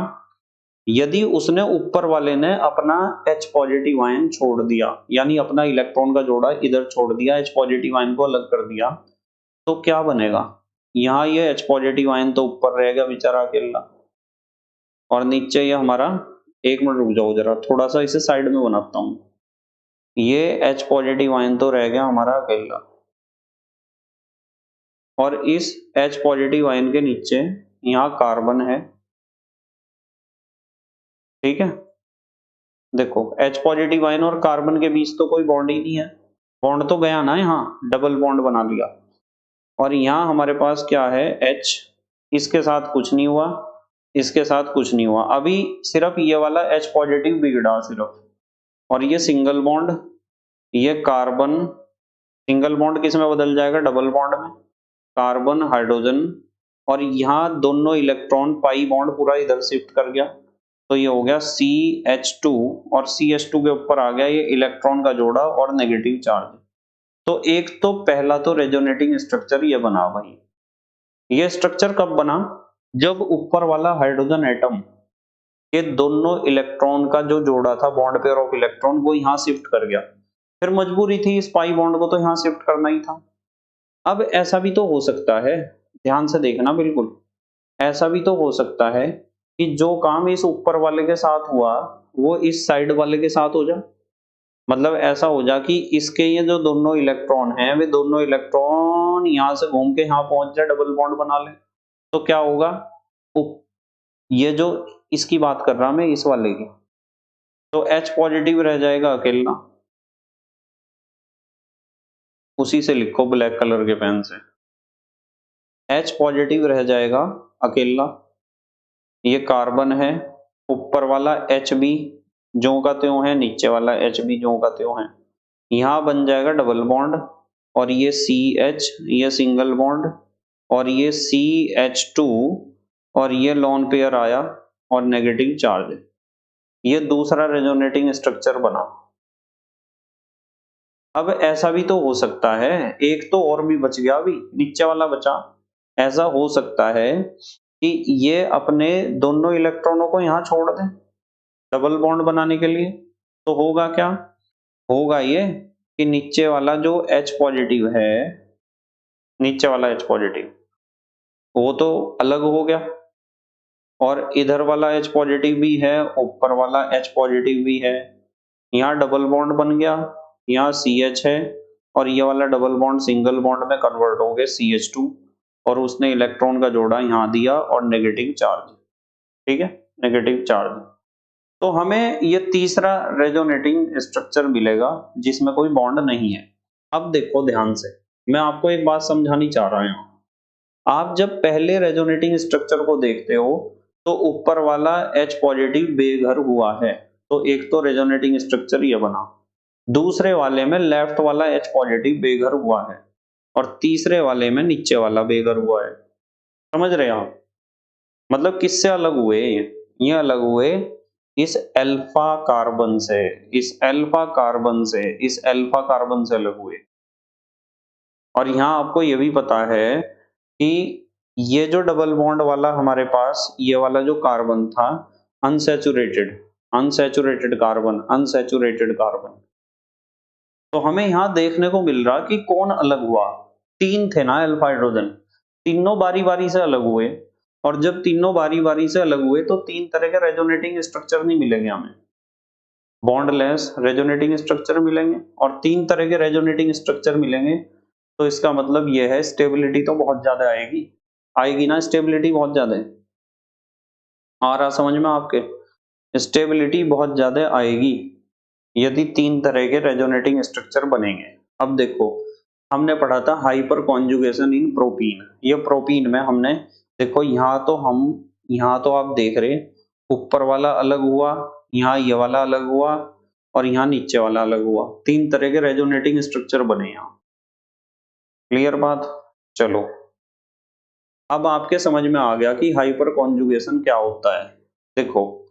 यदि उसने ऊपर वाले ने अपना H पॉजिटिव आयन छोड़ दिया, यानी अपना इलेक्ट्रॉन का जोड़ा इधर छोड़ दिया, H पॉजिटिव आयन को अलग कर दिया, तो क्या बनेगा, यहाँ ये H पॉजिटिव आयन तो ऊपर रहेगा बेचारा अकेला, और नीचे ये हमारा, एक मिनट रुक जाओ जरा, थोड़ा सा इसे साइड में बनाता हूँ, ये H पॉजिटिव आयन तो रह गया हमारा अकेला, और इस H पॉजिटिव आयन के नीचे यहाँ कार्बन है। ठीक है, देखो H पॉजिटिव आयन और कार्बन के बीच तो कोई बॉन्ड ही नहीं है, बॉन्ड तो गया ना, यहाँ डबल बॉन्ड बना लिया। और यहाँ हमारे पास क्या है, H, इसके साथ कुछ नहीं हुआ, इसके साथ कुछ नहीं हुआ, अभी सिर्फ ये वाला H पॉजिटिव बिगड़ा सिर्फ, और ये सिंगल बॉन्ड, ये कार्बन, सिंगल बॉन्ड किस में बदल जाएगा, डबल बॉन्ड में, कार्बन हाइड्रोजन, और यहाँ दोनों इलेक्ट्रॉन पाई बॉन्ड पूरा इधर शिफ्ट कर गया, तो ये हो गया CH2, और CH2 के ऊपर आ गया ये इलेक्ट्रॉन का जोड़ा और नेगेटिव चार्ज। तो एक तो पहला तो रेजोनेटिंग स्ट्रक्चर ये बना भाई। ये स्ट्रक्चर कब बना, जब ऊपर वाला हाइड्रोजन एटम के दोनों इलेक्ट्रॉन का जो जोड़ा था, बॉन्ड पेयर ऑफ इलेक्ट्रॉन, वो यहाँ शिफ्ट कर गया, फिर मजबूरी थी इस पाई बॉन्ड को तो यहाँ शिफ्ट करना ही था। अब ऐसा भी तो हो सकता है, ध्यान से देखना बिल्कुल, ऐसा भी तो हो सकता है कि जो काम इस ऊपर वाले के साथ हुआ वो इस साइड वाले के साथ हो जाए, मतलब ऐसा हो जा कि इसके ये जो दोनों इलेक्ट्रॉन हैं वे दोनों इलेक्ट्रॉन यहाँ से घूम के यहाँ पहुंच जाए, डबल बॉन्ड बना ले, तो क्या होगा, ये जो इसकी बात कर रहा मैं, इस वाले की, तो H पॉजिटिव रह जाएगा अकेला, उसी से लिखो ब्लैक कलर के पेन से, H पॉजिटिव रह जाएगा अकेला, ये कार्बन है, ऊपर वाला HB ज्यों का त्यों है, नीचे वाला HB ज्यों का त्यों है, यहाँ बन जाएगा डबल बॉन्ड, और ये CH, ये सिंगल बॉन्ड, और ये CH2, और ये लोन पेयर आया और नेगेटिव चार्ज, ये दूसरा रेजोनेटिंग स्ट्रक्चर बना। अब ऐसा भी तो हो सकता है, एक तो और भी बच गया, अभी नीचे वाला बचा, ऐसा हो सकता है कि ये अपने दोनों इलेक्ट्रॉनों को यहाँ छोड़ दें डबल बॉन्ड बनाने के लिए, तो होगा क्या, होगा ये कि नीचे वाला जो H पॉजिटिव है, नीचे वाला H पॉजिटिव वो तो अलग हो गया, और इधर वाला H पॉजिटिव भी है, ऊपर वाला H पॉजिटिव भी है, यहाँ डबल बॉन्ड बन गया, यहाँ CH है, और ये वाला डबल बॉन्ड सिंगल बॉन्ड में कन्वर्ट हो गया CH2, और उसने इलेक्ट्रॉन का जोड़ा यहाँ दिया और नेगेटिव चार्ज। ठीक है, नेगेटिव चार्ज, तो हमें ये तीसरा रेजोनेटिंग स्ट्रक्चर मिलेगा जिसमें कोई बॉन्ड नहीं है। अब देखो ध्यान से, मैं आपको एक बात समझानी चाह रहा हूँ, आप जब पहले रेजोनेटिंग स्ट्रक्चर को देखते हो तो ऊपर वाला H पॉजिटिव बेघर हुआ है, तो एक तो रेजोनेटिंग स्ट्रक्चर ये बना, दूसरे वाले में लेफ्ट वाला H पॉजिटिव बेघर हुआ है, और तीसरे वाले में नीचे वाला बेघर हुआ है। समझ रहे आप, मतलब किससे अलग हुए ये अलग हुए इस अल्फा कार्बन से, इस अल्फा कार्बन से, इस अल्फा कार्बन से अलग हुए। और यहाँ आपको ये भी पता है कि ये जो डबल बॉन्ड वाला हमारे पास ये वाला जो कार्बन था, unsaturated, unsaturated carbon, unsaturated carbon, तो हमें यहाँ देखने को मिल रहा कि कौन अलग हुआ, तीन थे ना अल्फा हाइड्रोजन, तीनों बारी बारी से अलग हुए, और जब तीनों बारी बारी से अलग हुए तो तीन तरह के रेजोनेटिंग स्ट्रक्चर नहीं मिलेंगे हमें, बॉन्डलेस रेजोनेटिंग स्ट्रक्चर मिलेंगे और तीन तरह के रेजोनेटिंग स्ट्रक्चर मिलेंगे, तो इसका मतलब यह है स्टेबिलिटी तो बहुत ज्यादा आएगी, आएगी ना स्टेबिलिटी बहुत ज्यादा, आ रहा समझ में आपके, स्टेबिलिटी बहुत ज्यादा आएगी यदि तीन तरह के रेजोनेटिंग स्ट्रक्चर बनेंगे। अब देखो हमने पढ़ा था हाइपर कॉन्जुगेशन इन प्रोपीन। ये प्रोपीन में हमने देखो यहाँ तो आप देख रहे ऊपर वाला अलग हुआ, यहाँ ये वाला अलग हुआ और यहाँ नीचे वाला अलग हुआ। 3 तरह के रेजोनेटिंग स्ट्रक्चर बने यहाँ। क्लियर बात? चलो अब आपके समझ में आ गया कि हाइपर कॉन्जुगेशन क्या होता है। देखो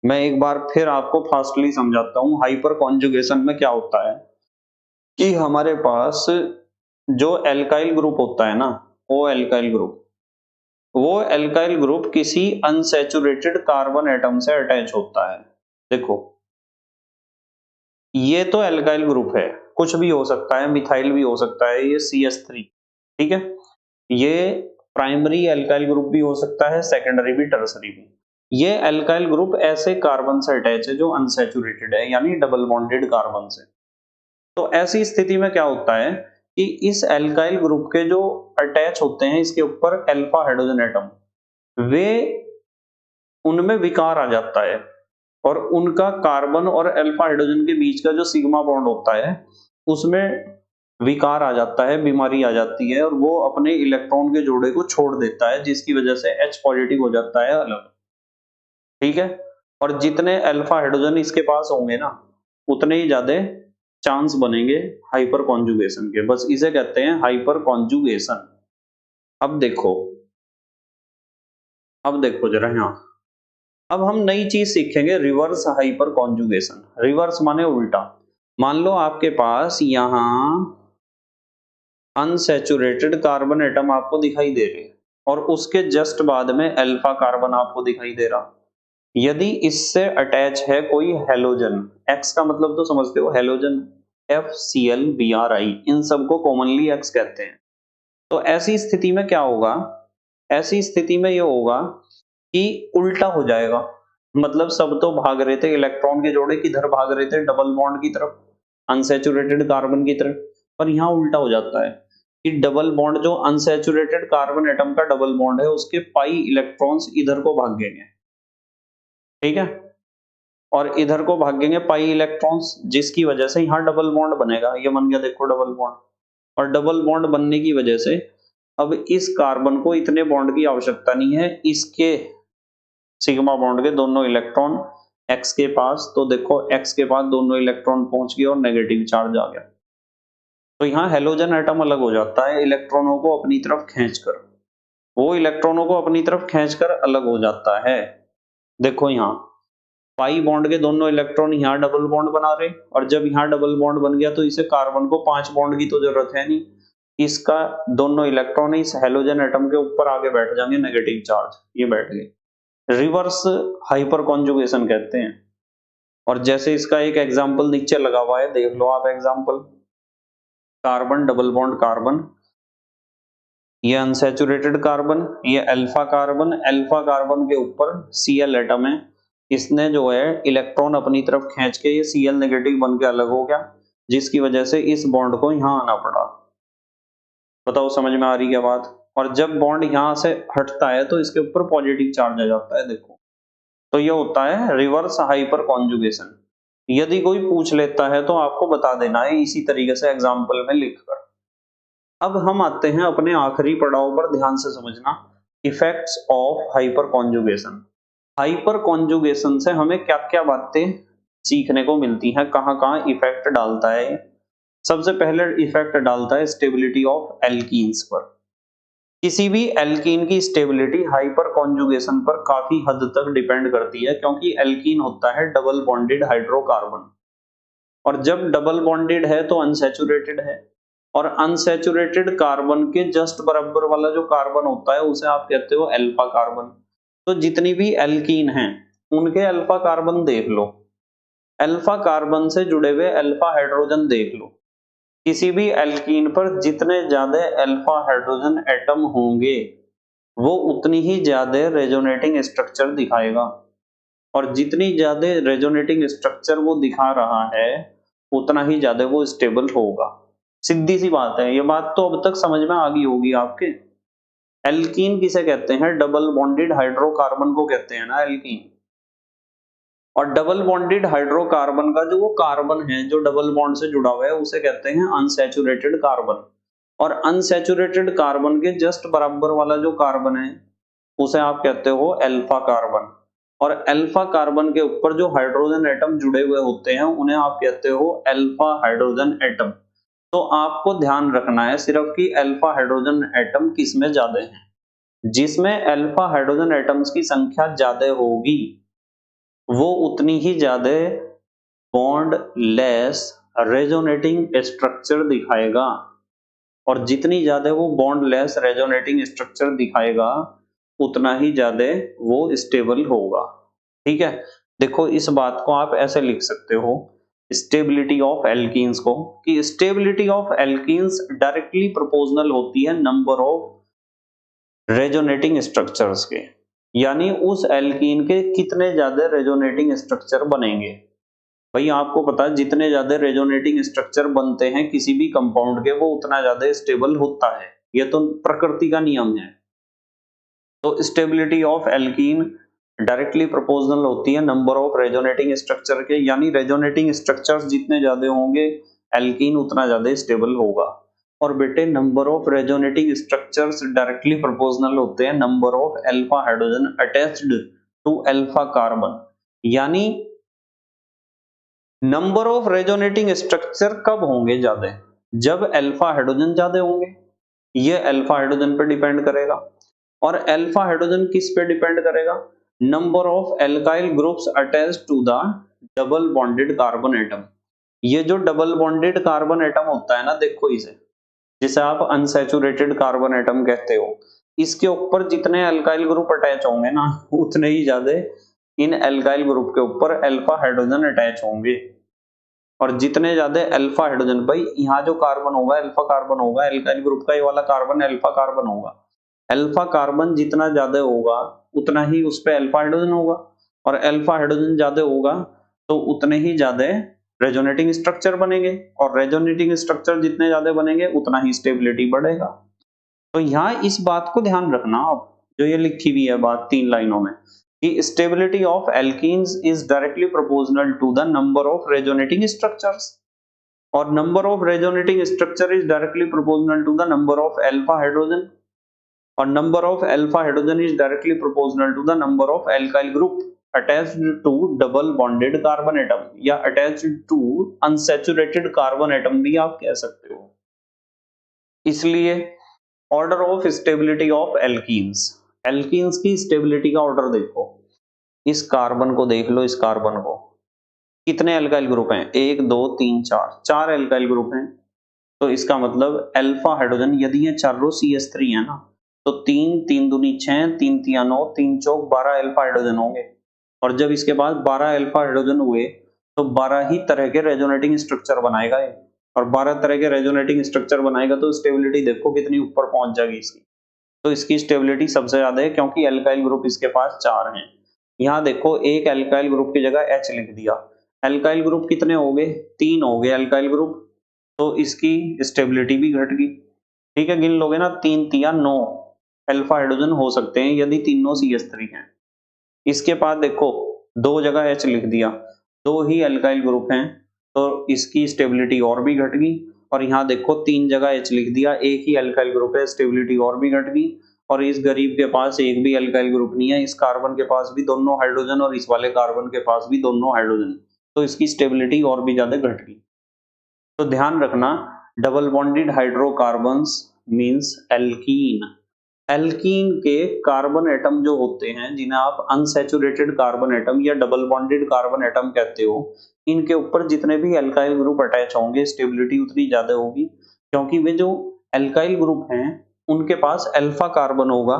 मैं एक बार फिर आपको फास्टली समझाता हूँ हाइपर कॉन्जुगेशन में क्या होता है कि हमारे पास जो एल्काइल ग्रुप होता है ना, वो एल्काइल ग्रुप किसी अनसैचुरेटेड कार्बन एटम से अटैच होता है। देखो ये तो एल्काइल ग्रुप है, कुछ भी हो सकता है, मिथाइल भी हो सकता है, ये CH3 ठीक है। ये प्राइमरी एल्काइल ग्रुप भी हो सकता है, सेकेंडरी भी, टर्सरी भी। ये एल्काइल ग्रुप ऐसे कार्बन से अटैच है जो अनसैचुरेटेड है, यानी डबल बॉन्डेड कार्बन से। तो ऐसी स्थिति में क्या होता है कि इस एल्काइल ग्रुप के जो अटैच होते हैं इसके ऊपर अल्फा हाइड्रोजन एटम, वे उनमें विकार आ जाता है और उनका कार्बन और अल्फा हाइड्रोजन के बीच का जो सिग्मा बॉन्ड होता है उसमें विकार आ जाता है, बीमारी आ जाती है और वो अपने इलेक्ट्रॉन के जोड़े को छोड़ देता है, जिसकी वजह से H पॉजिटिव हो जाता है अलग। ठीक है, और जितने अल्फा हाइड्रोजन इसके पास होंगे ना उतने ही ज्यादा चांस बनेंगे हाइपर कॉन्जुगेशन के। बस इसे कहते हैं हाइपर कॉन्जुगेशन। अब देखो जरा यहाँ, अब हम नई चीज सीखेंगे, रिवर्स हाइपर कॉन्जुगेशन। रिवर्स माने उल्टा। मान लो आपके पास यहाँ अनसैचुरेटेड कार्बन एटम आपको दिखाई दे रहे हैं और उसके जस्ट बाद में अल्फा कार्बन आपको दिखाई दे रहा। यदि इससे अटैच है कोई हेलोजन, X का मतलब तो समझते हो, हेलोजन FCl Bri, इन सबको कॉमनली X कहते हैं। तो ऐसी स्थिति में क्या होगा, ऐसी स्थिति में ये होगा कि उल्टा हो जाएगा। मतलब सब तो भाग रहे थे, इलेक्ट्रॉन के जोड़े किधर भाग रहे थे, डबल बॉन्ड की तरफ, अनसैचुरेटेड कार्बन की तरफ। पर यहाँ उल्टा हो जाता है कि डबल बॉन्ड, जो अनसैचुरेटेड कार्बन एटम का डबल बॉन्ड है, उसके पाई इलेक्ट्रॉन्स इधर को भागेंगे। ठीक है, और इधर को भागेंगे पाई इलेक्ट्रॉन्स, जिसकी वजह से यहाँ डबल बॉन्ड बनेगा। ये बन गया देखो डबल बॉन्ड, और डबल बॉन्ड बनने की वजह से अब इस कार्बन को इतने बॉन्ड की आवश्यकता नहीं है, इसके सिग्मा बॉन्ड के दोनों इलेक्ट्रॉन X के पास, तो देखो X के पास दोनों इलेक्ट्रॉन पहुंच गए और नेगेटिव चार्ज आ गया। तो यहाँ हेलोजन एटम अलग हो जाता है इलेक्ट्रॉनों को अपनी तरफ खींचकर, वो इलेक्ट्रॉनों को अपनी तरफ खींचकर अलग हो जाता है। देखो यहाँ पाई बॉन्ड के दोनों इलेक्ट्रॉन यहाँ डबल बॉन्ड बना रहे, और जब यहाँ डबल बॉन्ड बन गया तो इसे कार्बन को 5 बॉन्ड की तो जरूरत है नहीं, इसका दोनों इलेक्ट्रॉन इस हेलोजन एटम के ऊपर आगे बैठ जाएंगे, नेगेटिव चार्ज, ये बैठ गए। रिवर्स हाइपर कॉन्जुगेशन कहते हैं। और जैसे इसका एक एग्जांपल नीचे लगा हुआ है, देख लो आप example, carbon double bond carbon, ये अनसैचुरेटेड कार्बन, ये अल्फा कार्बन के ऊपर Cl एटम है, इसने जो है इलेक्ट्रॉन अपनी तरफ खींच के ये Cl नेगेटिव बन के अलग हो गया, जिसकी वजह से इस बॉन्ड को यहाँ आना पड़ा। बताओ समझ में आ रही क्या बात? और जब बॉन्ड यहाँ से हटता है तो इसके ऊपर पॉजिटिव चार्ज आ जाता है, देखो। तो ये होता है रिवर्स हाइपर कॉन्जुगेशन। यदि कोई पूछ लेता है तो आपको बता देना है इसी तरीके से एग्जाम्पल में लिखकर। अब हम आते हैं अपने आखिरी पड़ाव पर, ध्यान से समझना, effects of hyper conjugation. Hyper conjugation से हमें क्या क्या बातें सीखने को मिलती हैं, कहाँ कहाँ इफेक्ट डालता है। सबसे पहले इफेक्ट डालता है स्टेबिलिटी ऑफ एल्कीन्स पर। किसी भी एल्कीन की स्टेबिलिटी हाइपर कॉन्जुगेशन पर काफी हद तक डिपेंड करती है, क्योंकि एल्कीन होता है डबल बॉन्डेड हाइड्रोकार्बन, और जब डबल बॉन्डेड है तो अनसैचुरेटेड है, और अनसैचुरेटेड कार्बन के जस्ट बराबर वाला जो कार्बन होता है उसे आप कहते हो अल्फा कार्बन। तो जितनी भी एल्कीन हैं उनके अल्फा कार्बन देख लो, अल्फा कार्बन से जुड़े हुए अल्फा हाइड्रोजन देख लो। किसी भी एल्कीन पर जितने ज्यादा अल्फा हाइड्रोजन एटम होंगे वो उतनी ही ज्यादा रेजोनेटिंग स्ट्रक्चर दिखाएगा, और जितनी ज्यादा रेजोनेटिंग स्ट्रक्चर वो दिखा रहा है उतना ही ज्यादा वो स्टेबल होगा। सीधी सी बात है, ये बात तो अब तक समझ में आ गई होगी आपके। एल्कीन किसे कहते हैं? डबल बॉन्डेड हाइड्रोकार्बन को कहते हैं ना एल्कीन। और डबल बॉन्डेड हाइड्रोकार्बन का जो वो कार्बन है जो डबल बॉन्ड से जुड़ा हुआ है उसे कहते हैं अनसैचुरेटेड कार्बन। और अनसैचुरेटेड कार्बन के जस्ट बराबर वाला जो कार्बन है उसे आप कहते हो अल्फा कार्बन। और अल्फा कार्बन के ऊपर जो हाइड्रोजन एटम जुड़े हुए होते हैं उन्हें आप कहते हो अल्फा हाइड्रोजन एटम। तो आपको ध्यान रखना है सिर्फ कि अल्फा हाइड्रोजन एटम किसमें ज्यादा है। जिसमें अल्फा हाइड्रोजन एटम्स की संख्या ज्यादा होगी वो उतनी ही ज्यादा बॉन्ड लेस रेजोनेटिंग स्ट्रक्चर दिखाएगा। और जितनी ज्यादा वो बॉन्ड लेस रेजोनेटिंग स्ट्रक्चर दिखाएगा उतना ही ज्यादा वो स्टेबल होगा। ठीक है, देखो इस बात को आप ऐसे लिख सकते हो स्टेबिलिटी ऑफ एल्कीन्स को, कि stability of alkenes directly proportional होती है नंबर ऑफ रेजोनेटिंग स्ट्रक्चर्स के। यानी उस एल्कीन के कितने ज्यादा रेजोनेटिंग स्ट्रक्चर बनेंगे। भाई आपको पता है जितने ज्यादा रेजोनेटिंग स्ट्रक्चर बनते हैं किसी भी कंपाउंड के वो उतना ज्यादा स्टेबल होता है, ये तो प्रकृति का नियम है। तो stability of alkene directly proportional होती है नंबर ऑफ रेजोनेटिंग स्ट्रक्चर के, यानी रेजोनेटिंग स्ट्रक्चर्स जितने ज्यादा होंगे एल्कीन उतना ज्यादा स्टेबल होगा। और बेटे number of resonating structures directly proportional होते हैं number of alpha hydrogen attached to alpha carbon. यानी नंबर ऑफ रेजोनेटिंग स्ट्रक्चर कब होंगे ज्यादा, जब अल्फा हाइड्रोजन ज्यादा होंगे, ये अल्फा हाइड्रोजन पर डिपेंड करेगा। और अल्फा हाइड्रोजन किस पे डिपेंड करेगा, number of alkyl groups attached to the double bonded carbon atom. ये जो डबल बॉन्डेड कार्बन एटम होता है ना, देखो इसे जिसे आप अनसैचुरेटेड कार्बन एटम कहते हो, इसके ऊपर जितने अल्काइल ग्रुप अटैच होंगे ना उतने ही ज्यादा इन अल्काइल ग्रुप के ऊपर अल्फा हाइड्रोजन अटैच होंगे। और जितने ज्यादा अल्फा हाइड्रोजन, भाई यहाँ जो कार्बन होगा अल्फा कार्बन होगा, अल्काइल ग्रुप का ये वाला कार्बन अल्फा कार्बन होगा। अल्फा कार्बन जितना ज्यादा होगा उतना ही उस पे अल्फा हाइड्रोजन होगा, और अल्फा हाइड्रोजन ज्यादा होगा तो उतने ही ज्यादा रेजोनेटिंग स्ट्रक्चर बनेंगे, और रेजोनेटिंग स्ट्रक्चर जितने ज्यादा बनेंगे उतना ही स्टेबिलिटी बढ़ेगा। तो यहाँ इस बात को ध्यान रखना आप, जो ये लिखी हुई है बात 3 लाइनों में, कि stability of alkenes is directly proportional to the number of resonating structures, और number of resonating structure is directly proportional to the number of alpha hydrogen, और number of alpha hydrogen is directly proportional to the number of alkyl group attached to double bonded carbon atom, या attached to unsaturated carbon atom भी आप कह सकते हो। इसलिए order of stability of alkenes, alkenes की stability का order देखो, इस कार्बन को देख लो, इस कार्बन को कितने अल्काइल ग्रुप हैं, 1 2 3 4, 4 अल्काइल ग्रुप हैं। तो इसका मतलब अल्फा हाइड्रोजन, यदि ये चारों CH3 है ना, तो 3 3 दूनी 6, 3 तिया 9, 3 चौक 12 अल्फा हाइड्रोजन होंगे। और जब इसके पास 12 अल्फा हाइड्रोजन हुए तो 12 ही तरह के रेजोनेटिंग स्ट्रक्चर बनाएगा ये, और 12 तरह के रेजोनेटिंग स्ट्रक्चर बनाएगा तो स्टेबिलिटी देखो कितनी ऊपर पहुंच जाएगी इसकी। तो इसकी स्टेबिलिटी सबसे ज्यादा है क्योंकि अल्काइल ग्रुप इसके पास 4 हैं। यहाँ देखो एक अल्काइल ग्रुप की जगह H लिख दिया, अल्काइल ग्रुप कितने हो गए, 3 हो गए अल्काइल ग्रुप, तो इसकी स्टेबिलिटी भी घट गई। ठीक है, गिन लोगे ना, 3 तिया 9 अल्फा हाइड्रोजन हो सकते हैं यदि तीनों CH3 हैं। इसके बाद देखो 2 जगह H लिख दिया, 2 ही अल्काइल ग्रुप हैं तो इसकी स्टेबिलिटी और भी घट गई। और यहाँ देखो 3 जगह H लिख दिया, 1 ही अल्काइल ग्रुप है, स्टेबिलिटी और भी घट गई। और इस गरीब के पास एक भी अल्काइल ग्रुप नहीं है, इस कार्बन के पास भी दोनों हाइड्रोजन और इस वाले कार्बन के पास भी दोनों हाइड्रोजन, तो इसकी स्टेबिलिटी और भी ज्यादा घट गई। तो ध्यान रखना double bonded hydrocarbons means alkene. Alkene के कार्बन एटम जो होते हैं जिन्हें आप अनसैचुरेटेड कार्बन एटम या डबल बॉन्डेड कार्बन एटम कहते हो, इनके ऊपर जितने भी अल्काइल ग्रुप अटैच होंगे स्टेबिलिटी उतनी ज्यादा होगी, क्योंकि वे जो अल्काइल ग्रुप हैं उनके पास अल्फा कार्बन होगा,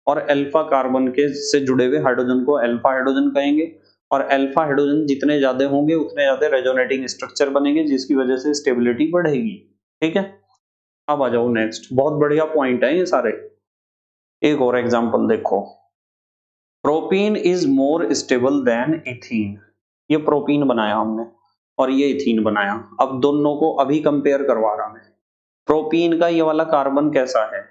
और अल्फा कार्बन के से जुड़े हुए हाइड्रोजन को अल्फा हाइड्रोजन कहेंगे। और अल्फा हाइड्रोजन जितने ज्यादा होंगे उतने ज्यादा रेजोनेटिंग स्ट्रक्चर बनेंगे जिसकी वजह से स्टेबिलिटी बढ़ेगी। ठीक है, अब आ जाओ नेक्स्ट, बहुत बढ़िया पॉइंट है ये सारे। एक और एग्जांपल देखो, propene is more stable then ethene. ये प्रोपीन बनाया हमने और ये इथीन बनाया, अब दोनों को अभी कंपेयर करवा रहा मैं। प्रोपीन का ये वाला कार्बन कैसा है,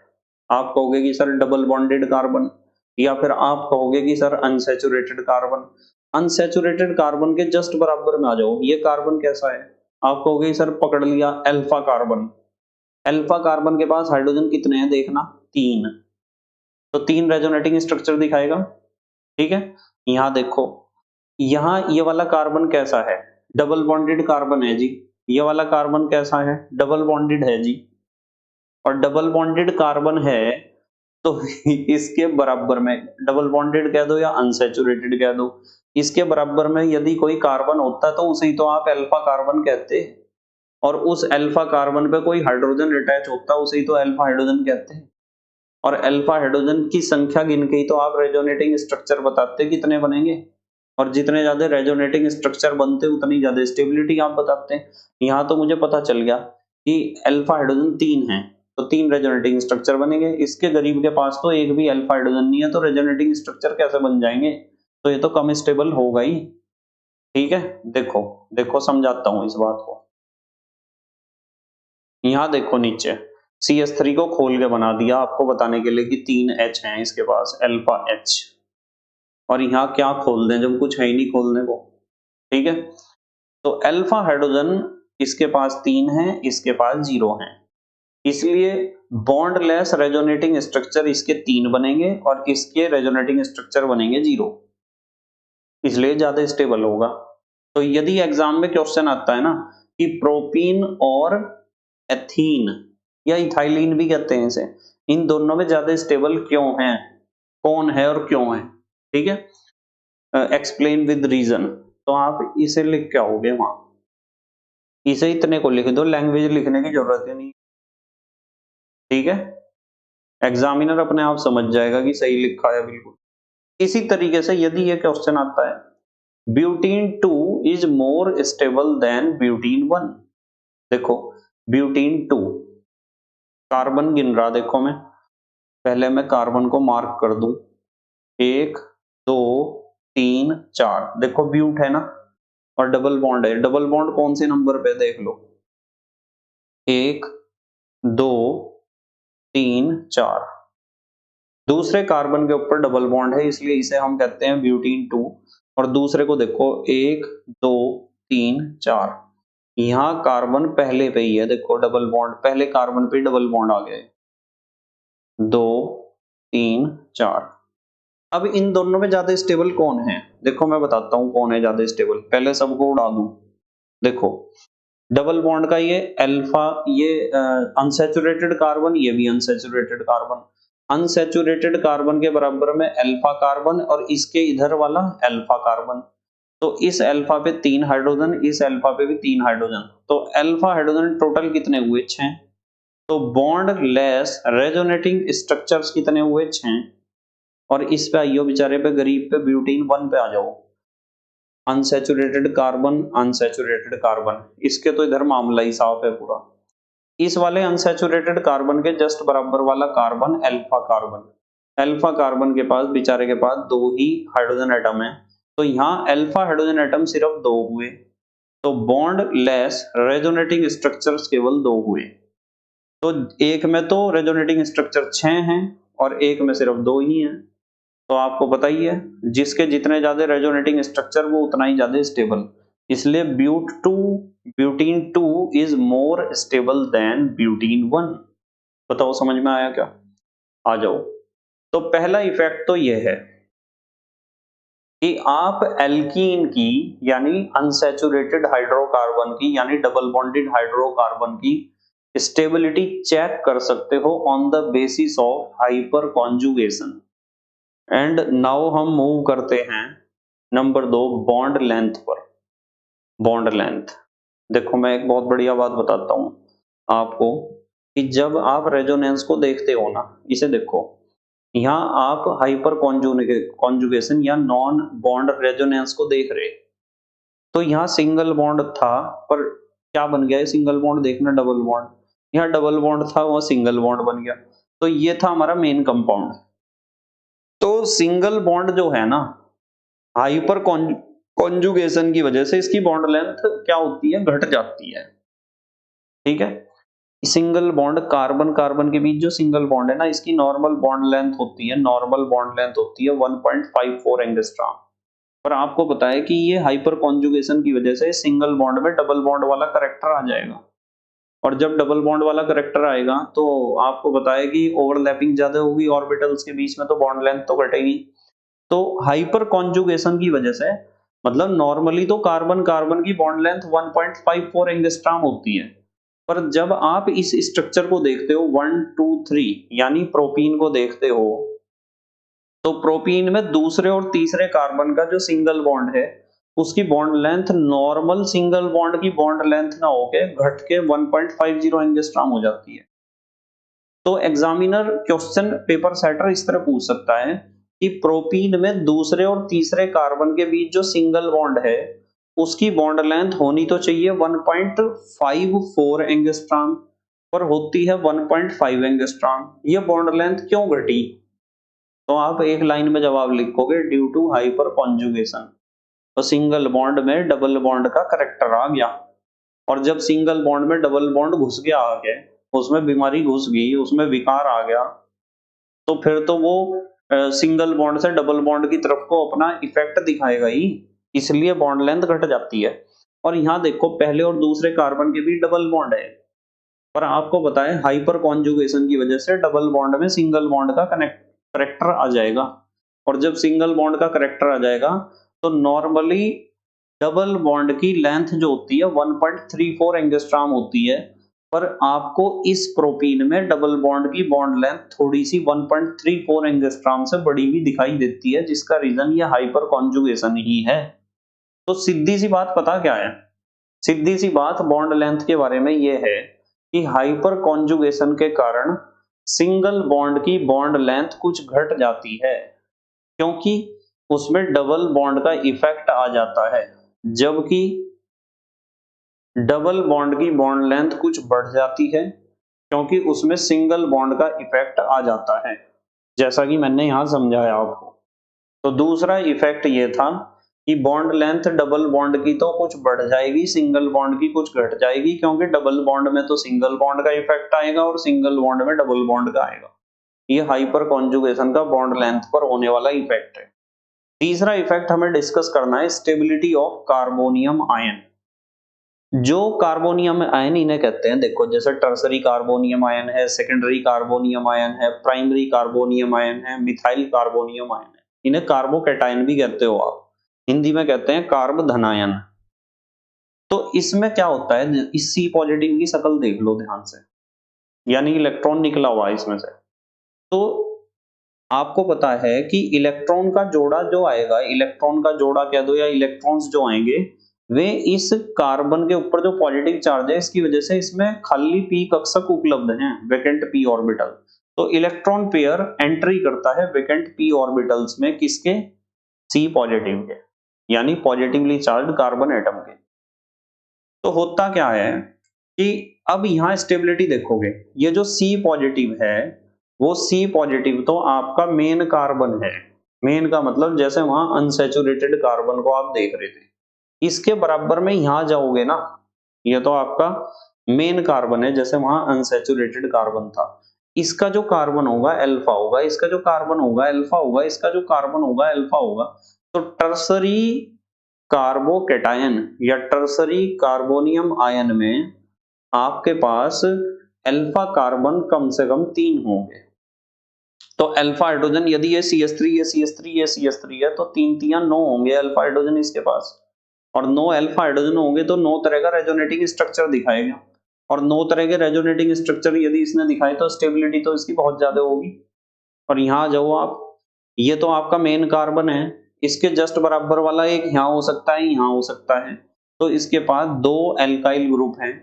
आप कहोगे कि सर डबल बॉन्डेड कार्बन, या फिर आप कहोगे कि sir unsaturated carbon. Unsaturated carbon के जस्ट बराबर में आ जाओ, ये कार्बन कैसा है, आप कहोगे सर पकड़ लिया अल्फा कार्बन। अल्फा कार्बन के पास हाइड्रोजन कितने हैं देखना, 3, तो 3 रेजोनेटिंग स्ट्रक्चर दिखाएगा। ठीक है, यहाँ देखो, यहाँ ये वाला कार्बन कैसा है, डबल बॉन्डेड कार्बन है जी। ये वाला कार्बन कैसा है, डबल बॉन्डेड है जी। और डबल बॉन्डेड कार्बन है तो इसके बराबर में डबल बॉन्डेड कह दो या अनसैचुरेटेड कह दो, इसके बराबर में यदि कोई कार्बन होता तो उसे ही तो आप अल्फा कार्बन कहते, और उस अल्फा कार्बन पे कोई हाइड्रोजन अटैच होता उसे ही तो अल्फा हाइड्रोजन कहते हैं। और अल्फा हाइड्रोजन की संख्या गिन के ही तो आप रेजोनेटिंग स्ट्रक्चर बताते कितने बनेंगे, और जितने ज्यादा रेजोनेटिंग स्ट्रक्चर बनते उतनी ज्यादा स्टेबिलिटी आप बताते हैं। यहाँ तो मुझे पता चल गया कि अल्फा हाइड्रोजन 3 है, तो 3 रेजोनेटिंग स्ट्रक्चर बनेंगे। इसके गरीब के पास तो एक भी अल्फा हाइड्रोजन नहीं है, तो रेजोनेटिंग स्ट्रक्चर कैसे बन जाएंगे, तो ये तो कम स्टेबल होगा ही। ठीक है, देखो देखो समझाता हूं इस बात को। यहाँ देखो नीचे CH3 को खोल के बना दिया आपको बताने के लिए कि 3 H हैं इसके पास, अल्फा H। और यहाँ क्या खोल दें जब कुछ है ही नहीं खोलने को। ठीक है, तो अल्फा हाइड्रोजन इसके पास 3 है, इसके पास 0 है, इसलिए बॉन्डलेस रेजोनेटिंग स्ट्रक्चर इसके 3 बनेंगे और इसके रेजोनेटिंग स्ट्रक्चर बनेंगे 0, इसलिए ज्यादा स्टेबल होगा। तो यदि एग्जाम में क्वेश्चन आता है ना कि प्रोपीन और एथीन या इथाइलिन भी कहते हैं इसे, इन दोनों में ज्यादा स्टेबल क्यों है, कौन है और क्यों है, ठीक है, एक्सप्लेन विद रीजन, तो आप इसे लिख के आओगे वहां, इसे इतने को लिख दो, लैंग्वेज लिखने की जरूरत ही नहीं। ठीक है, एग्जामिनर अपने आप समझ जाएगा कि सही लिखा है बिल्कुल। इसी तरीके से यदि ये क्वेश्चन आता है butene 2 is more stable then butene 1, देखो ब्यूटीन 2 कार्बन गिन रहा, देखो मैं पहले मैं कार्बन को मार्क कर दूं, 1 2 3 4, देखो ब्यूट है ना, और डबल बॉन्ड है, डबल बॉन्ड कौन से नंबर पे देख लो, 1 2 3 4, दूसरे कार्बन के ऊपर डबल बॉन्ड है इसलिए इसे हम कहते हैं ब्यूटीन 2, और दूसरे को देखो 1 2 3 4, यहाँ कार्बन पहले पे ही है, देखो डबल बॉन्ड, पहले कार्बन पे डबल बॉन्ड आ गए, 2 3 4। अब इन दोनों में ज्यादा स्टेबल कौन है, देखो मैं बताता हूँ कौन है ज्यादा स्टेबल, पहले सबको उड़ा दूं। देखो डबल बॉन्ड का ये अल्फा, ये अनसैचुरेटेड कार्बन, ये भी अनसैचुरेटेड कार्बन, अनसैचुरेटेड कार्बन के बराबर में अल्फा कार्बन और इसके इधर वाला अल्फा कार्बन, तो इस अल्फा पे 3 हाइड्रोजन, इस अल्फा पे भी 3 हाइड्रोजन, तो अल्फा हाइड्रोजन टोटल कितने हुए, 6। तो बॉन्ड लेस रेजोनेटिंग स्ट्रक्चर्स कितने हुए, 6। और इस पे आइयो बेचारे पे गरीब पे ब्यूटीन 1 पे आ जाओ, अनसैचुरेटेड कार्बन, अनसैचुरेटेड कार्बन, इसके तो इधर मामला ही साफ है पूरा। इस वाले अनसैचुरेटेड कार्बन के जस्ट बराबर वाला carbon alpha carbon, alpha carbon के पास बेचारे के पास 2 ही हाइड्रोजन एटम है, तो यहाँ अल्फा हाइड्रोजन एटम सिर्फ 2 हुए, तो बॉन्ड लेस रेजोनेटिंग स्ट्रक्चर्स केवल 2 हुए। तो एक में तो रेजोनेटिंग स्ट्रक्चर 6 हैं और एक में सिर्फ 2 ही हैं, तो आपको पता ही है जिसके जितने ज्यादा रेजोनेटिंग स्ट्रक्चर वो उतना ही ज्यादा स्टेबल, इसलिए butene 2 is more stable then butene 1। बताओ समझ में आया क्या, आ जाओ। तो पहला इफेक्ट तो ये है कि आप एल्कीन की यानी अनसैचुरेटेड हाइड्रोकार्बन की यानी डबल बॉन्डेड हाइड्रोकार्बन की स्टेबिलिटी चेक कर सकते हो on the basis of hyper conjugation. And now हम मूव करते हैं नंबर 2 बॉन्ड लेंथ पर। बॉन्ड लेंथ, देखो मैं एक बहुत बढ़िया बात बताता हूं आपको कि जब आप रेजोनेंस को देखते हो ना, इसे देखो यहाँ आप हाइपर कॉन्जुगेशन या नॉन बॉन्ड रेजोनेंस को देख रहे, तो यहाँ सिंगल बॉन्ड था पर क्या बन गया, सिंगल बॉन्ड देखना डबल बॉन्ड, यहाँ डबल बॉन्ड था वहां सिंगल बॉन्ड बन गया, तो ये था हमारा मेन कंपाउंड। तो सिंगल बॉन्ड जो है ना, हाइपर कॉन्जुगेशन की वजह से इसकी बॉन्ड लेंथ क्या होती है, घट जाती है। ठीक है, सिंगल बॉन्ड कार्बन कार्बन के बीच जो सिंगल बॉन्ड है ना, इसकी नॉर्मल बॉन्ड लेंथ होती है, नॉर्मल बॉन्ड लेंथ होती है 1.54 एंगस्ट्रॉम, पर आपको पता है कि ये हाइपर कॉन्जुगेशन की वजह से सिंगल बॉन्ड में डबल बॉन्ड वाला करेक्टर आ जाएगा। और जब डबल बॉन्ड वाला करेक्टर आएगा तो आपको पता है कि ओवरलैपिंग ज्यादा होगी ऑर्बिटल्स के बीच में, तो बॉन्ड लेंथ तो घटेगी। तो हाइपर कॉन्जुगेशन की वजह से, मतलब नॉर्मली तो कार्बन कार्बन की बॉन्ड लेंथ 1.54 एंगस्ट्रॉम होती है, पर जब आप इस स्ट्रक्चर को देखते हो 1 2 3 यानी प्रोपीन को देखते हो, तो प्रोपीन में दूसरे और तीसरे कार्बन का जो सिंगल बॉन्ड है उसकी bond length normal single bond की बॉन्ड लेंथ ना होके घट के 1.50 एंगस्ट्रॉम हो जाती है। तो एग्जामिनर क्वेश्चन पेपर सेटर इस तरह पूछ सकता है कि प्रोपीन में दूसरे और तीसरे कार्बन के बीच जो सिंगल बॉन्ड है उसकी बॉन्ड लेंथ होनी तो चाहिए 1.54 एंगस्ट्रॉम, पर होती है 1.5 एंगस्ट्रॉम। ये बॉन्ड लेंथ क्यों घटी? तो आप एक लाइन में जवाब लिखोगे ड्यू टू हाइपर कॉन्जुगेशन। तो सिंगल बॉन्ड में डबल बॉन्ड का करैक्टर आ गया, और जब सिंगल बॉन्ड में डबल बॉन्ड घुस गया आगे, उसमें बीमारी घुस गई, उसमें विकार आ गया, तो फिर तो वो सिंगल बॉन्ड से डबल बॉन्ड की तरफ को अपना इफेक्ट दिखाएगा ही, इसलिए बॉन्ड लेंथ घट जाती है। और यहाँ देखो पहले और दूसरे कार्बन के बीच डबल बॉन्ड है, पर आपको पता है हाइपर कॉन्जुगेशन की वजह से डबल बॉन्ड में सिंगल बॉन्ड का करेक्टर आ जाएगा, और जब सिंगल बॉन्ड का करेक्टर आ जाएगा तो नॉर्मली डबल बॉन्ड की लेंथ जो होती है 1.34 एंगस्ट्रॉम होती है, पर आपको इस प्रोपीन में डबल बॉन्ड की बॉन्ड लेंथ थोड़ी सी 1.34 एंगस्ट्रॉम से बड़ी भी दिखाई देती है, जिसका रीजन ये हाइपर कॉन्जुगेशन ही है। तो सीधी सी बात पता क्या है? सीधी सी बात बॉन्ड लेंथ के बारे में ये है कि हाइपर कॉन्जुगेशन के कारण सिंगल बॉन्ड की बॉन्ड लेंथ कुछ घट जाती है, क्योंकि उसमें डबल बॉन्ड का इफेक्ट आ जाता है, जबकि डबल बॉन्ड की बॉन्ड लेंथ कुछ बढ़ जाती है क्योंकि उसमें सिंगल बॉन्ड का इफेक्ट आ जाता है, जैसा कि मैंने यहां समझाया आपको। तो दूसरा इफेक्ट ये था कि बॉन्ड लेंथ डबल बॉन्ड की तो कुछ बढ़ जाएगी, सिंगल बॉन्ड की कुछ घट जाएगी, क्योंकि डबल बॉन्ड में तो सिंगल बॉन्ड का इफेक्ट आएगा और सिंगल बॉन्ड में डबल बॉन्ड का आएगा। ये हाइपर कॉन्जुगेशन का बॉन्ड लेंथ पर होने वाला इफेक्ट है। तीसरा इफेक्ट हमें डिस्कस करना है स्टेबिलिटी ऑफ कार्बोनियम आयन। जो कार्बोनियम आयन इन्हें कहते हैं, देखो जैसे टर्सरी कार्बोनियम आयन है, सेकेंडरी कार्बोनियम आयन है, प्राइमरी कार्बोनियम आयन है, मिथाइल कार्बोनियम आयन है, इन्हें कार्बोकैटायन भी कहते हो आप, हिंदी में कहते हैं कार्ब धनायन। तो इसमें क्या होता है, इस सी पॉजिटिव की शक्ल देख लो ध्यान से, यानी इलेक्ट्रॉन निकला हुआ है इसमें से। तो आपको पता है कि इलेक्ट्रॉन का जोड़ा जो आएगा, इलेक्ट्रॉन का जोड़ा कह दो या इलेक्ट्रॉन्स जो आएंगे, वे इस कार्बन के ऊपर जो पॉजिटिव चार्ज है इसकी वजह से इसमें खाली पी कक्षक उपलब्ध हैं, वैकेंट पी ऑर्बिटल। तो इलेक्ट्रॉन पेयर एंट्री करता है वैकेंट पी ऑर्बिटल्स में, किसके? सी पॉजिटिव के, यानी पॉजिटिवली चार्ज कार्बन एटम के। तो होता क्या है कि अब यहाँ स्टेबिलिटी देखोगे, ये जो सी पॉजिटिव है वो सी पॉजिटिव तो आपका मेन कार्बन है। मेन का मतलब जैसे वहां अनसैचुरेटेड कार्बन को आप देख रहे थे, इसके बराबर में यहां जाओगे ना, ये तो आपका मेन कार्बन है, जैसे वहां अनसैचुरेटेड कार्बन था। इसका जो कार्बन होगा अल्फा होगा, इसका जो कार्बन होगा अल्फा होगा, इसका जो कार्बन होगा अल्फा होगा। तो टर्सरी कार्बोकैटायन या टर्सरी कार्बोनियम आयन में आपके पास अल्फा कार्बन कम से कम 3 होंगे। तो अल्फा हाइड्रोजन, यदि ये CH3 ये CH3 ये CH3 है, तो 3 3 9 होंगे अल्फा हाइड्रोजन इसके पास, और 9 अल्फा हाइड्रोजन होंगे तो 9 तरह का रेजोनेटिंग स्ट्रक्चर दिखाएगा, और 9 तरह के रेजोनेटिंग स्ट्रक्चर यदि इसने दिखाए तो स्टेबिलिटी तो इसकी बहुत ज्यादा होगी। और यहाँ जाओ आप, ये तो आपका मेन कार्बन है, इसके जस्ट बराबर वाला एक यहाँ हो सकता है, यहाँ हो सकता है, तो इसके पास 2 एल्काइल ग्रुप हैं।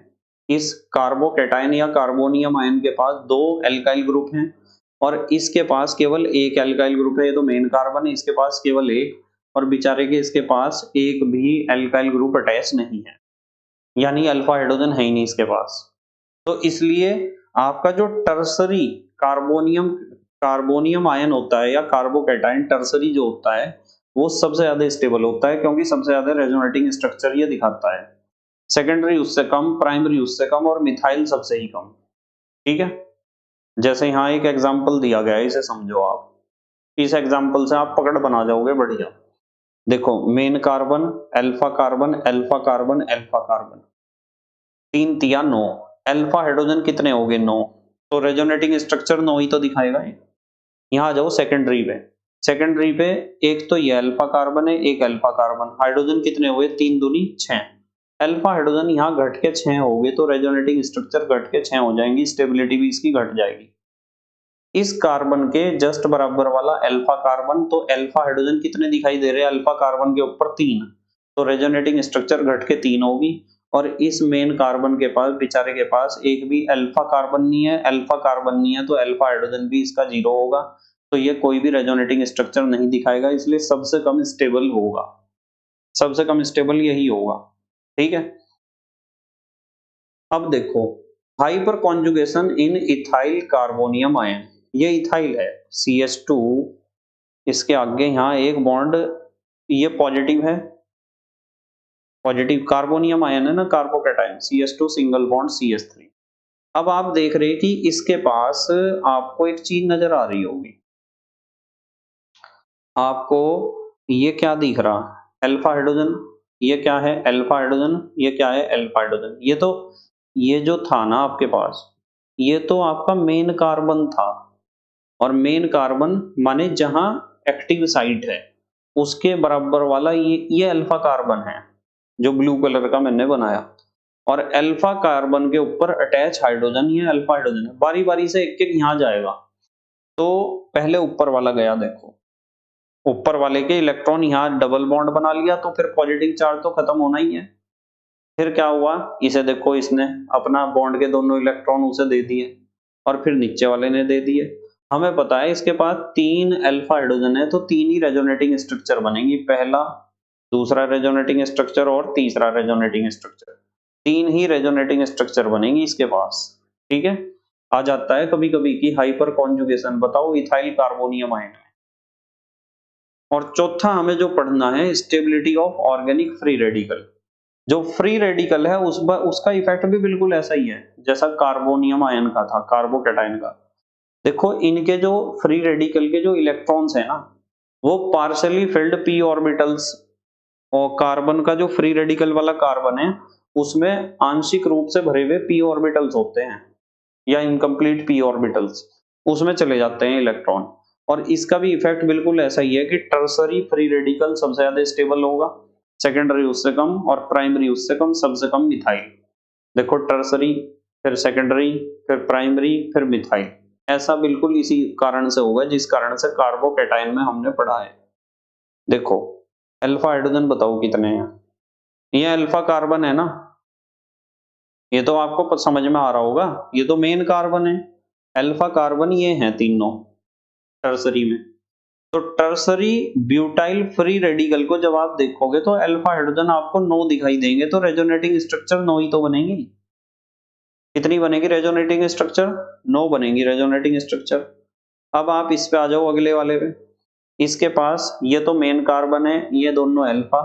इस कार्बोकैटायन या कार्बोनियम आयन के पास 2 एल्काइल ग्रुप हैं, और इसके पास केवल एक एल्काइल ग्रुप है, ये तो मेन कार्बन है, इसके पास केवल एक, और बेचारे के इसके पास एक भी एल्काइल ग्रुप अटैच नहीं है, यानी अल्फा हाइड्रोजन है ही नहीं इसके पास। तो इसलिए आपका जो टर्सरी कार्बोनियम कार्बोनियम आयन होता है या कार्बोकैटायन टर्सरी जो होता है वो सबसे ज्यादा स्टेबल होता है, क्योंकि सबसे ज्यादा रेजोनेटिंग स्ट्रक्चर ये दिखाता है। सेकेंडरी उससे कम, प्राइमरी उससे कम, और मिथाइल सबसे ही कम। ठीक है, जैसे यहाँ एक एग्जांपल दिया गया है, इसे समझो आप, इस एग्जांपल से आप पकड़ बना जाओगे बढ़िया। देखो main carbon, alpha carbon, alpha carbon, alpha carbon, 3 तिया 9, अल्फा हाइड्रोजन कितने हो गए 9, तो रेजोनेटिंग स्ट्रक्चर 9 ही तो दिखाएगा ये। यहाँ आ जाओ सेकेंडरी पे। सेकेंडरी पे एक तो ये अल्फा कार्बन है, एक अल्फा कार्बन, हाइड्रोजन कितने हुए 3 दूनी 6। अल्फा हाइड्रोजन यहाँ घट के 6 हो गए तो रेजोनेटिंग स्ट्रक्चर घट के 6 हो जाएंगी, स्टेबिलिटी भी इसकी घट जाएगी। इस कार्बन के जस्ट बराबर वाला अल्फा कार्बन, तो अल्फा हाइड्रोजन कितने दिखाई दे रहे हैं अल्फा कार्बन के ऊपर 3, तो रेजोनेटिंग स्ट्रक्चर घट के 3 होगी। और इस मेन कार्बन के पास, बेचारे के पास एक भी अल्फा कार्बन नहीं है, अल्फा कार्बन नहीं है तो अल्फा हाइड्रोजन भी इसका 0 होगा, तो ये कोई भी रेजोनेटिंग स्ट्रक्चर नहीं दिखाएगा, इसलिए सबसे कम स्टेबल होगा, सबसे कम स्टेबल यही होगा। ठीक है, अब देखो हाइपर कॉन्जुगेशन इन इथाइल कार्बोनियम आयन, ये इथाइल है CH2, इसके आगे यहाँ एक बॉन्ड ये पॉजिटिव है, पॉजिटिव कार्बोनियम आयन है ना, carbocation CH2 single bond CH3। अब आप देख रहे हैं कि इसके पास आपको एक चीज नजर आ रही होगी, आपको ये क्या दिख रहा, अल्फा हाइड्रोजन, ये क्या है अल्फा हाइड्रोजन, ये क्या है अल्फा हाइड्रोजन, ये तो ये जो था ना आपके पास, ये तो आपका मेन कार्बन था, और मेन कार्बन माने जहां एक्टिव साइट है उसके बराबर वाला ये अल्फा कार्बन है जो ब्लू कलर का मैंने बनाया, और अल्फा कार्बन के ऊपर अटैच हाइड्रोजन ये अल्फा हाइड्रोजन है। बारी बारी से एक एक यहाँ जाएगा, तो पहले ऊपर वाला गया, देखो ऊपर वाले के इलेक्ट्रॉन यहाँ डबल बॉन्ड बना लिया तो फिर पॉजिटिव चार्ज तो खत्म होना ही है। फिर क्या हुआ, इसे देखो इसने अपना बॉन्ड के दोनों इलेक्ट्रॉन उसे दे दिए, और फिर नीचे वाले ने दे दिए। हमें पता है इसके पास 3 अल्फा हाइड्रोजन है तो 3 ही रेजोनेटिंग स्ट्रक्चर बनेंगी, पहला, दूसरा रेजोनेटिंग स्ट्रक्चर और तीसरा रेजोनेटिंग स्ट्रक्चर, 3 ही रेजोनेटिंग स्ट्रक्चर बनेंगी इसके पास। ठीक है, आ जाता है कभी कभी कि हाइपर कॉन्जुगेशन बताओ इथाइल कार्बोनियम आयन में। और चौथा हमें जो पढ़ना है stability of organic free radical, जो फ्री रेडिकल है उसका इफेक्ट भी बिल्कुल ऐसा ही है जैसा कार्बोनियम आयन का था, कार्बोकैटायन का। देखो इनके जो फ्री रेडिकल के जो इलेक्ट्रॉन्स है ना, वो पार्शियली फिल्ड p ऑर्बिटल्स, और कार्बन का जो फ्री रेडिकल वाला कार्बन है उसमें आंशिक रूप से भरे हुए p ऑर्बिटल्स होते हैं, या इनकम्प्लीट p ऑर्बिटल्स, उसमें चले जाते हैं इलेक्ट्रॉन। और इसका भी इफेक्ट बिल्कुल ऐसा ही है कि टर्सरी फ्री रेडिकल सबसे ज्यादा स्टेबल होगा, सेकेंडरी उससे कम, और प्राइमरी उससे कम, सबसे कम मिथाइल। देखो टर्सरी, फिर सेकेंडरी, फिर प्राइमरी, फिर मिथाइल, ऐसा बिल्कुल इसी कारण से होगा जिस कारण से कार्बोकैटायन में हमने पढ़ा है। देखो अल्फा हाइड्रोजन बताओ कितने हैं, ये अल्फा कार्बन है ना, ये तो आपको समझ में आ रहा होगा, ये तो मेन कार्बन है, अल्फा कार्बन ये हैं तीनों टर्सरी में। तो टर्सरी ब्यूटाइल फ्री रेडिकल को जब आप देखोगे तो अल्फा हाइड्रोजन आपको 9 दिखाई देंगे, तो रेजोनेटिंग स्ट्रक्चर 9 ही तो बनेंगी। कितनी बनेगी रेजोनेटिंग स्ट्रक्चर, 9 बनेगी रेजोनेटिंग स्ट्रक्चर। अब आप इस पे आ जाओ अगले वाले पे, इसके पास ये तो मेन कार्बन है, ये दोनों अल्फा,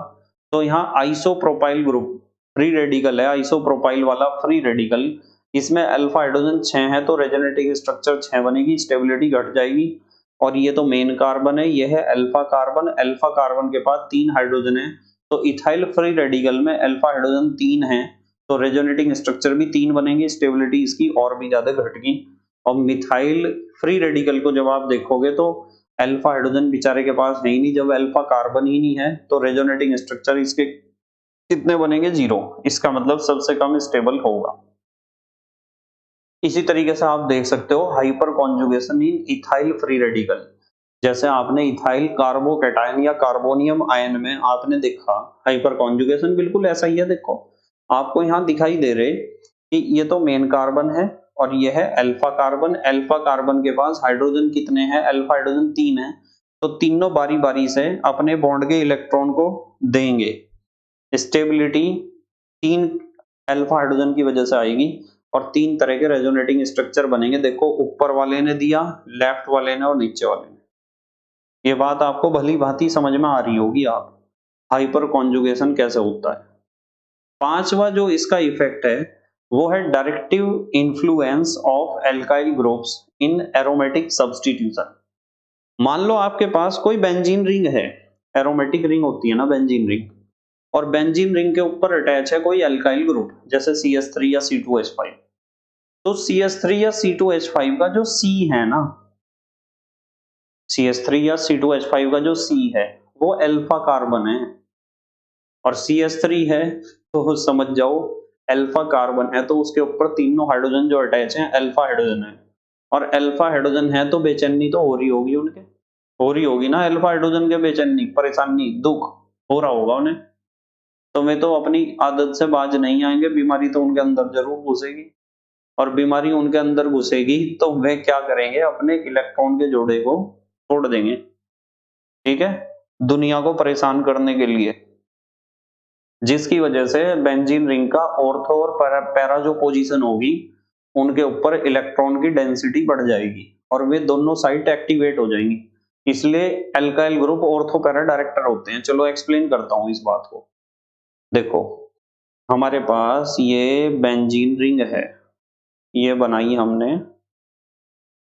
तो यहाँ आइसोप्रोपाइल ग्रुप फ्री रेडिकल है, आइसोप्रोपाइल वाला फ्री रेडिकल, इसमें अल्फा हाइड्रोजन 6 है तो रेजोनेटिंग स्ट्रक्चर 6 बनेगी, स्टेबिलिटी घट जाएगी। और ये तो मेन कार्बन है, ये है अल्फा कार्बन, अल्फा कार्बन के पास 3 हाइड्रोजन है, तो इथाइल फ्री रेडिकल में अल्फा हाइड्रोजन 3 है, तो रेजोनेटिंग स्ट्रक्चर भी 3 बनेंगे, स्टेबिलिटी इसकी और भी ज्यादा घटेगी। और मिथाइल फ्री रेडिकल को जब आप देखोगे तो अल्फा हाइड्रोजन बेचारे के पास है ही नहीं, जब अल्फा कार्बन ही नहीं है तो रेजोनेटिंग स्ट्रक्चर इसके कितने बनेंगे 0, इसका मतलब सबसे कम स्टेबल होगा। इसी तरीके से आप देख सकते हो हाइपर कॉन्जुगेशन इन इथाइल फ्री रेडिकल, जैसे आपने इथाइल कार्बोकैटायन या कार्बोनियम आयन में आपने देखा हाइपर कॉन्जुगेशन बिल्कुल ऐसा ही है। देखो आपको यहाँ दिखाई दे रहे कि ये तो मेन कार्बन है और ये है अल्फा कार्बन, अल्फा कार्बन के पास हाइड्रोजन कितने हैं, अल्फा हाइड्रोजन 3 है, तो तीनों बारी बारी से अपने बॉन्ड के इलेक्ट्रॉन को देंगे, स्टेबिलिटी 3 अल्फा हाइड्रोजन की वजह से आएगी, और 3 तरह के रेजोनेटिंग स्ट्रक्चर बनेंगे। देखो ऊपर वाले ने दिया, लेफ्ट वाले ने और नीचे वाले ने, ये बात आपको भली भांति समझ में आ रही होगी आप हाइपर कॉन्जुगेशन कैसे होता है। पांचवा जो इसका इफेक्ट है वो है directive influence of alkyl groups in aromatic substitution. मान लो आपके पास कोई बेंजीन रिंग है, एरोमेटिक रिंग होती है ना बेंजीन रिंग, और बेंजीन रिंग के ऊपर अटैच है कोई अल्काइल ग्रुप जैसे CH3 या C2H5। तो CH3 या C2H5 का जो C है ना, CH3 या C2H5 का जो C है वो अल्फा कार्बन है, और CH3 है तो समझ जाओ अल्फा कार्बन है, तो उसके ऊपर तीनों हाइड्रोजन जो अटैच हैं अल्फा हाइड्रोजन है, और अल्फा हाइड्रोजन है तो बेचैनी तो हो रही होगी उनके, हो रही होगी ना अल्फा हाइड्रोजन के, बेचैनी, परेशानी, दुख हो रहा होगा उन्हें। तो वे तो अपनी आदत से बाज नहीं आएंगे, बीमारी तो उनके अंदर जरूर घुसेगी, और बीमारी उनके अंदर घुसेगी तो वे क्या करेंगे, अपने इलेक्ट्रॉन के जोड़े को तोड़ देंगे, ठीक है, दुनिया को परेशान करने के लिए, जिसकी वजह से बेंजीन रिंग का ऑर्थो और पैरा जो पोजीशन होगी उनके ऊपर इलेक्ट्रॉन की डेंसिटी बढ़ जाएगी और वे दोनों साइट एक्टिवेट हो जाएंगी, इसलिए alkyl group ortho para director होते हैं। चलो एक्सप्लेन करता हूं इस बात को। देखो हमारे पास ये बेंजीन रिंग है, ये बनाई हमने,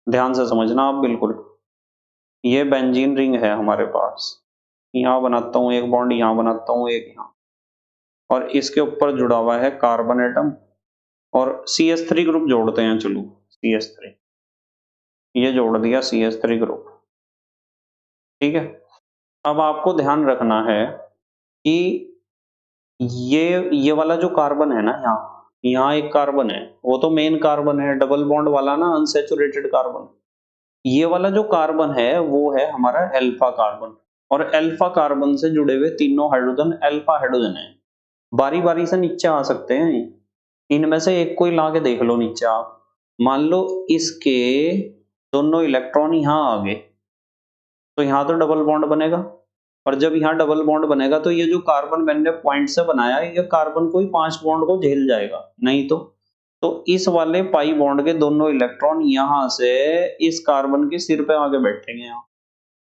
ध्यान से समझना आप बिल्कुल, ये बेंजीन रिंग है हमारे पास, यहाँ बनाता हूँ एक बॉन्ड, यहाँ बनाता हूँ एक यहाँ, और इसके ऊपर जुड़ा हुआ है कार्बन एटम, और CH3 ग्रुप जोड़ते हैं, चलो CH3, ये जोड़ दिया CH3 ग्रुप, ठीक है। अब आपको ध्यान रखना है कि ये वाला जो कार्बन है ना, यहाँ यहाँ एक कार्बन है, वो तो मेन कार्बन है, डबल बॉन्ड वाला ना, अनसैचुरेटेड कार्बन। ये वाला जो कार्बन है वो है हमारा अल्फा कार्बन, और अल्फा कार्बन से जुड़े हुए तीनों हाइड्रोजन अल्फा हाइड्रोजन है। बारी बारी से नीचे आ सकते हैं, इनमें से एक कोई ला के देख लो नीचे आप, मान लो इसके दोनों इलेक्ट्रॉन यहाँ आ गए, तो यहाँ तो डबल बॉन्ड बनेगा, और जब यहाँ डबल बॉन्ड बनेगा तो ये जो कार्बन मैंने पॉइंट से बनाया है, ये कार्बन कोई 5 बॉन्ड को झेल जाएगा, नहीं तो इस वाले पाई बॉन्ड के दोनों इलेक्ट्रॉन यहाँ से इस कार्बन के सिर पे आके बैठेंगे यहाँ,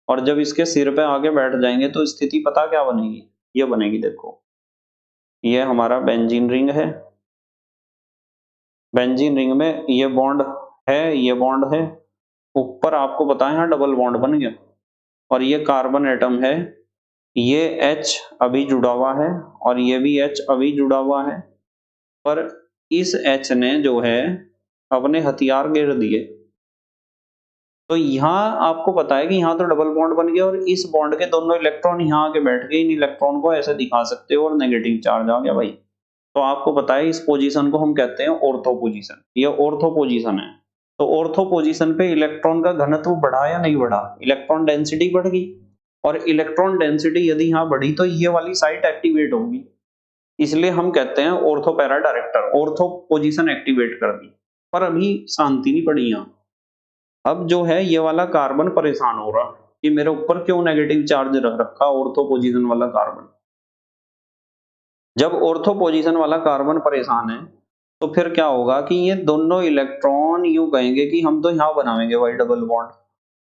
और जब इसके सिर पे आके बैठ जाएंगे तो स्थिति पता क्या बनेगी, ये बनेगी, देखो ये हमारा बेंजीन रिंग है, बेंजीन रिंग में ये बॉन्ड है, ये बॉन्ड है, ऊपर आपको पता है यहाँ डबल बॉन्ड बन गया, और ये कार्बन एटम है, ये H अभी जुड़ा हुआ है और ये भी H अभी जुड़ा हुआ है, पर इस H ने जो है अपने हथियार गिर दिए, तो यहाँ आपको पता है कि यहाँ तो डबल बॉन्ड बन गया और इस बॉन्ड के दोनों इलेक्ट्रॉन यहाँ आके बैठ गए, इन इलेक्ट्रॉन को ऐसे दिखा सकते हो और नेगेटिव चार्ज आ गया भाई, तो आपको पता है इस पोजीशन को हम कहते हैं ऑर्थो पोजीशन, ये ऑर्थो पोजीशन है। तो ऑर्थो पोजीशन पे इलेक्ट्रॉन का घनत्व बढ़ा या नहीं बढ़ा, इलेक्ट्रॉन डेंसिटी बढ़ गई, और इलेक्ट्रॉन डेंसिटी यदि यहाँ बढ़ी तो ये वाली साइट एक्टिवेट होगी, इसलिए हम कहते हैं ortho para director, ortho position activate कर दी, पर अभी शांति नहीं पड़ी यहाँ। अब जो है ये वाला कार्बन परेशान हो रहा कि मेरे ऊपर क्यों नेगेटिव चार्ज रख रखा ऑर्थो पोजीशन वाला कार्बन। जब ऑर्थो पोजीशन वाला कार्बन परेशान है तो फिर क्या होगा कि ये दोनों इलेक्ट्रॉन यूं कहेंगे कि हम तो यहाँ बनाएंगे भाई डबल बॉन्ड,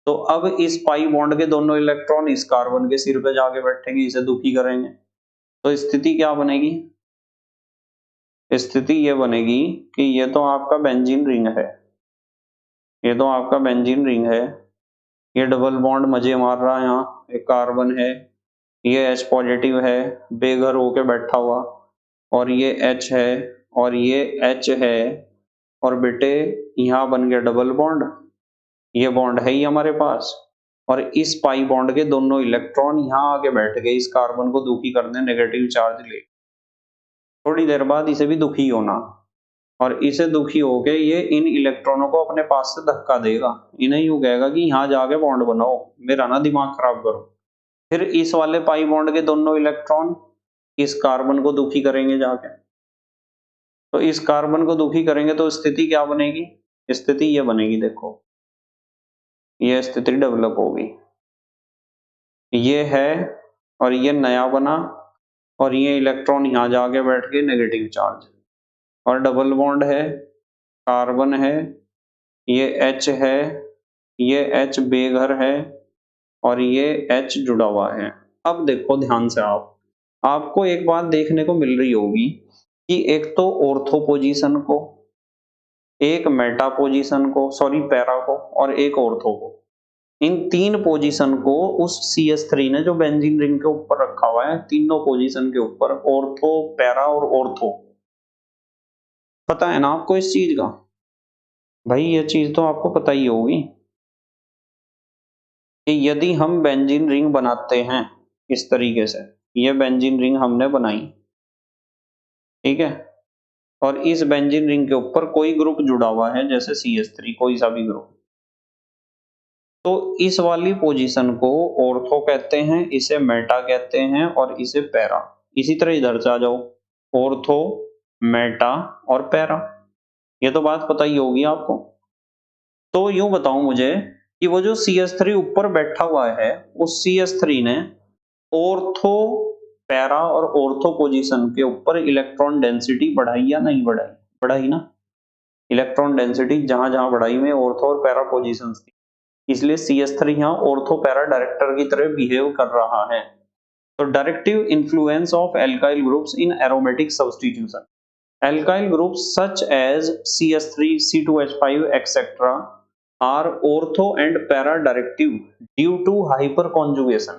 तो अब इस पाई बॉन्ड के दोनों इलेक्ट्रॉन इस कार्बन के सिर पे जाके बैठेंगे, इसे दुखी करेंगे, तो स्थिति क्या बनेगी, स्थिति ये बनेगी कि ये तो आपका बेंजीन रिंग है, ये तो आपका बेंजीन रिंग है, ये डबल बॉन्ड मजे मार रहा है, यहाँ एक कार्बन है, ये H पॉजिटिव है बेघर होके बैठा हुआ, और ये H है और ये H है, और बेटे यहाँ बन गया डबल बॉन्ड, ये बॉन्ड है ही हमारे पास, और इस पाई बॉन्ड के दोनों इलेक्ट्रॉन यहाँ आके बैठ गए इस कार्बन को दुखी करने, नेगेटिव चार्ज ले, थोड़ी देर बाद इसे भी दुखी होना, और इसे दुखी होके ये इन इलेक्ट्रॉनों को अपने पास से धक्का देगा, इन्हें यूं कहेगा कि यहाँ जाके बॉन्ड बनाओ, मेरा ना दिमाग खराब करो, फिर इस वाले पाई बॉन्ड के दोनों इलेक्ट्रॉन इस कार्बन को दुखी करेंगे जाके, तो इस कार्बन को दुखी करेंगे तो स्थिति क्या बनेगी, स्थिति ये बनेगी, देखो ये स्थिति डेवलप होगी, ये है और ये नया बना, और ये इलेक्ट्रॉन यहाँ जाके बैठ गए नेगेटिव चार्ज, और डबल बॉन्ड है, कार्बन है, ये H है, ये H बेघर है, और ये H जुड़ा हुआ है। अब देखो ध्यान से आपको एक बात देखने को मिल रही होगी कि एक तो ऑर्थो पोजीशन को, एक मेटा पोजीशन को, सॉरी पैरा को, और एक ऑर्थो को, इन तीन पोजीशन को उस CH3 ने जो बेंजीन रिंग के ऊपर रखा हुआ है, तीनों पोजीशन के ऊपर ऑर्थो पैरा और ऑर्थो, पता है ना आपको इस चीज का। भाई ये चीज तो आपको पता ही होगी कि यदि हम बेंजीन रिंग बनाते हैं इस तरीके से, ये बेंजीन रिंग हमने बनाई, ठीक है, और इस बेंजीन रिंग के ऊपर कोई ग्रुप जुड़ा हुआ है जैसे CH3, कोई सा भी ग्रुप, तो इस वाली पोजीशन को ऑर्थो कहते हैं, इसे मेटा कहते हैं और इसे पैरा। इसी तरह इधर से आ जाओ, ऑर्थो, मेटा और पैरा, ये तो बात पता ही होगी आपको। तो यूं बताओ मुझे कि वो जो CH3 ऊपर बैठा हुआ है, उस CH3 ने ऑर्थो, पैरा और ऑर्थो पोजीशन के ऊपर इलेक्ट्रॉन डेंसिटी बढ़ाई या नहीं बढ़ाई? बढ़ाई ना। इलेक्ट्रॉन डेंसिटी जहां जहां बढ़ाई में ऑर्थो और पैरा पोजीशन थी, इसलिए CH3 यहाँ ऑर्थो पैरा डायरेक्टर की तरह बिहेव कर रहा है। तो directive influence of alkyl groups in aromatic substitution, alkyl groups such as CH3, C2H5, etc. are ortho and para directive due to hyperconjugation.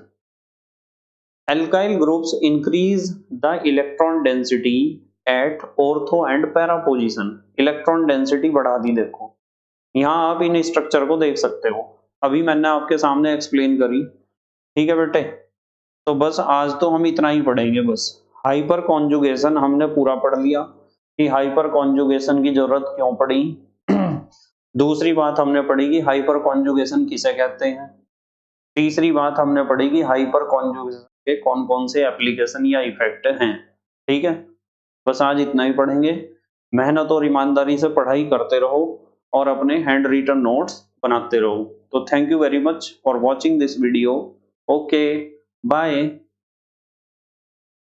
Alkyl groups increase the electron density at ortho and para position. Electron density बढ़ा दी देखो, यहाँ आप इन structure को देख सकते हो, अभी मैंने आपके सामने एक्सप्लेन करी, ठीक है बेटे। तो बस आज तो हम इतना ही पढ़ेंगे बस। हाइपर कॉन्जुगेशन हमने पूरा पढ़ लिया कि हाइपर कॉन्जुगेशन की जरूरत क्यों पड़ी। दूसरी बात हमने पढ़ी कि हाइपर कॉन्जुगेशन किसे कहते हैं। तीसरी बात हमने पढ़ी कि हाइपर कॉन्जुगेशन के कौन कौन से एप्लीकेशन या इफेक्ट हैं, ठीक है। बस आज इतना ही पढ़ेंगे। मेहनत और ईमानदारी से पढ़ाई करते रहो और अपने हैंड रिटन नोट्स बनाते रहो। तो thank you very much for watching this video. Okay, bye.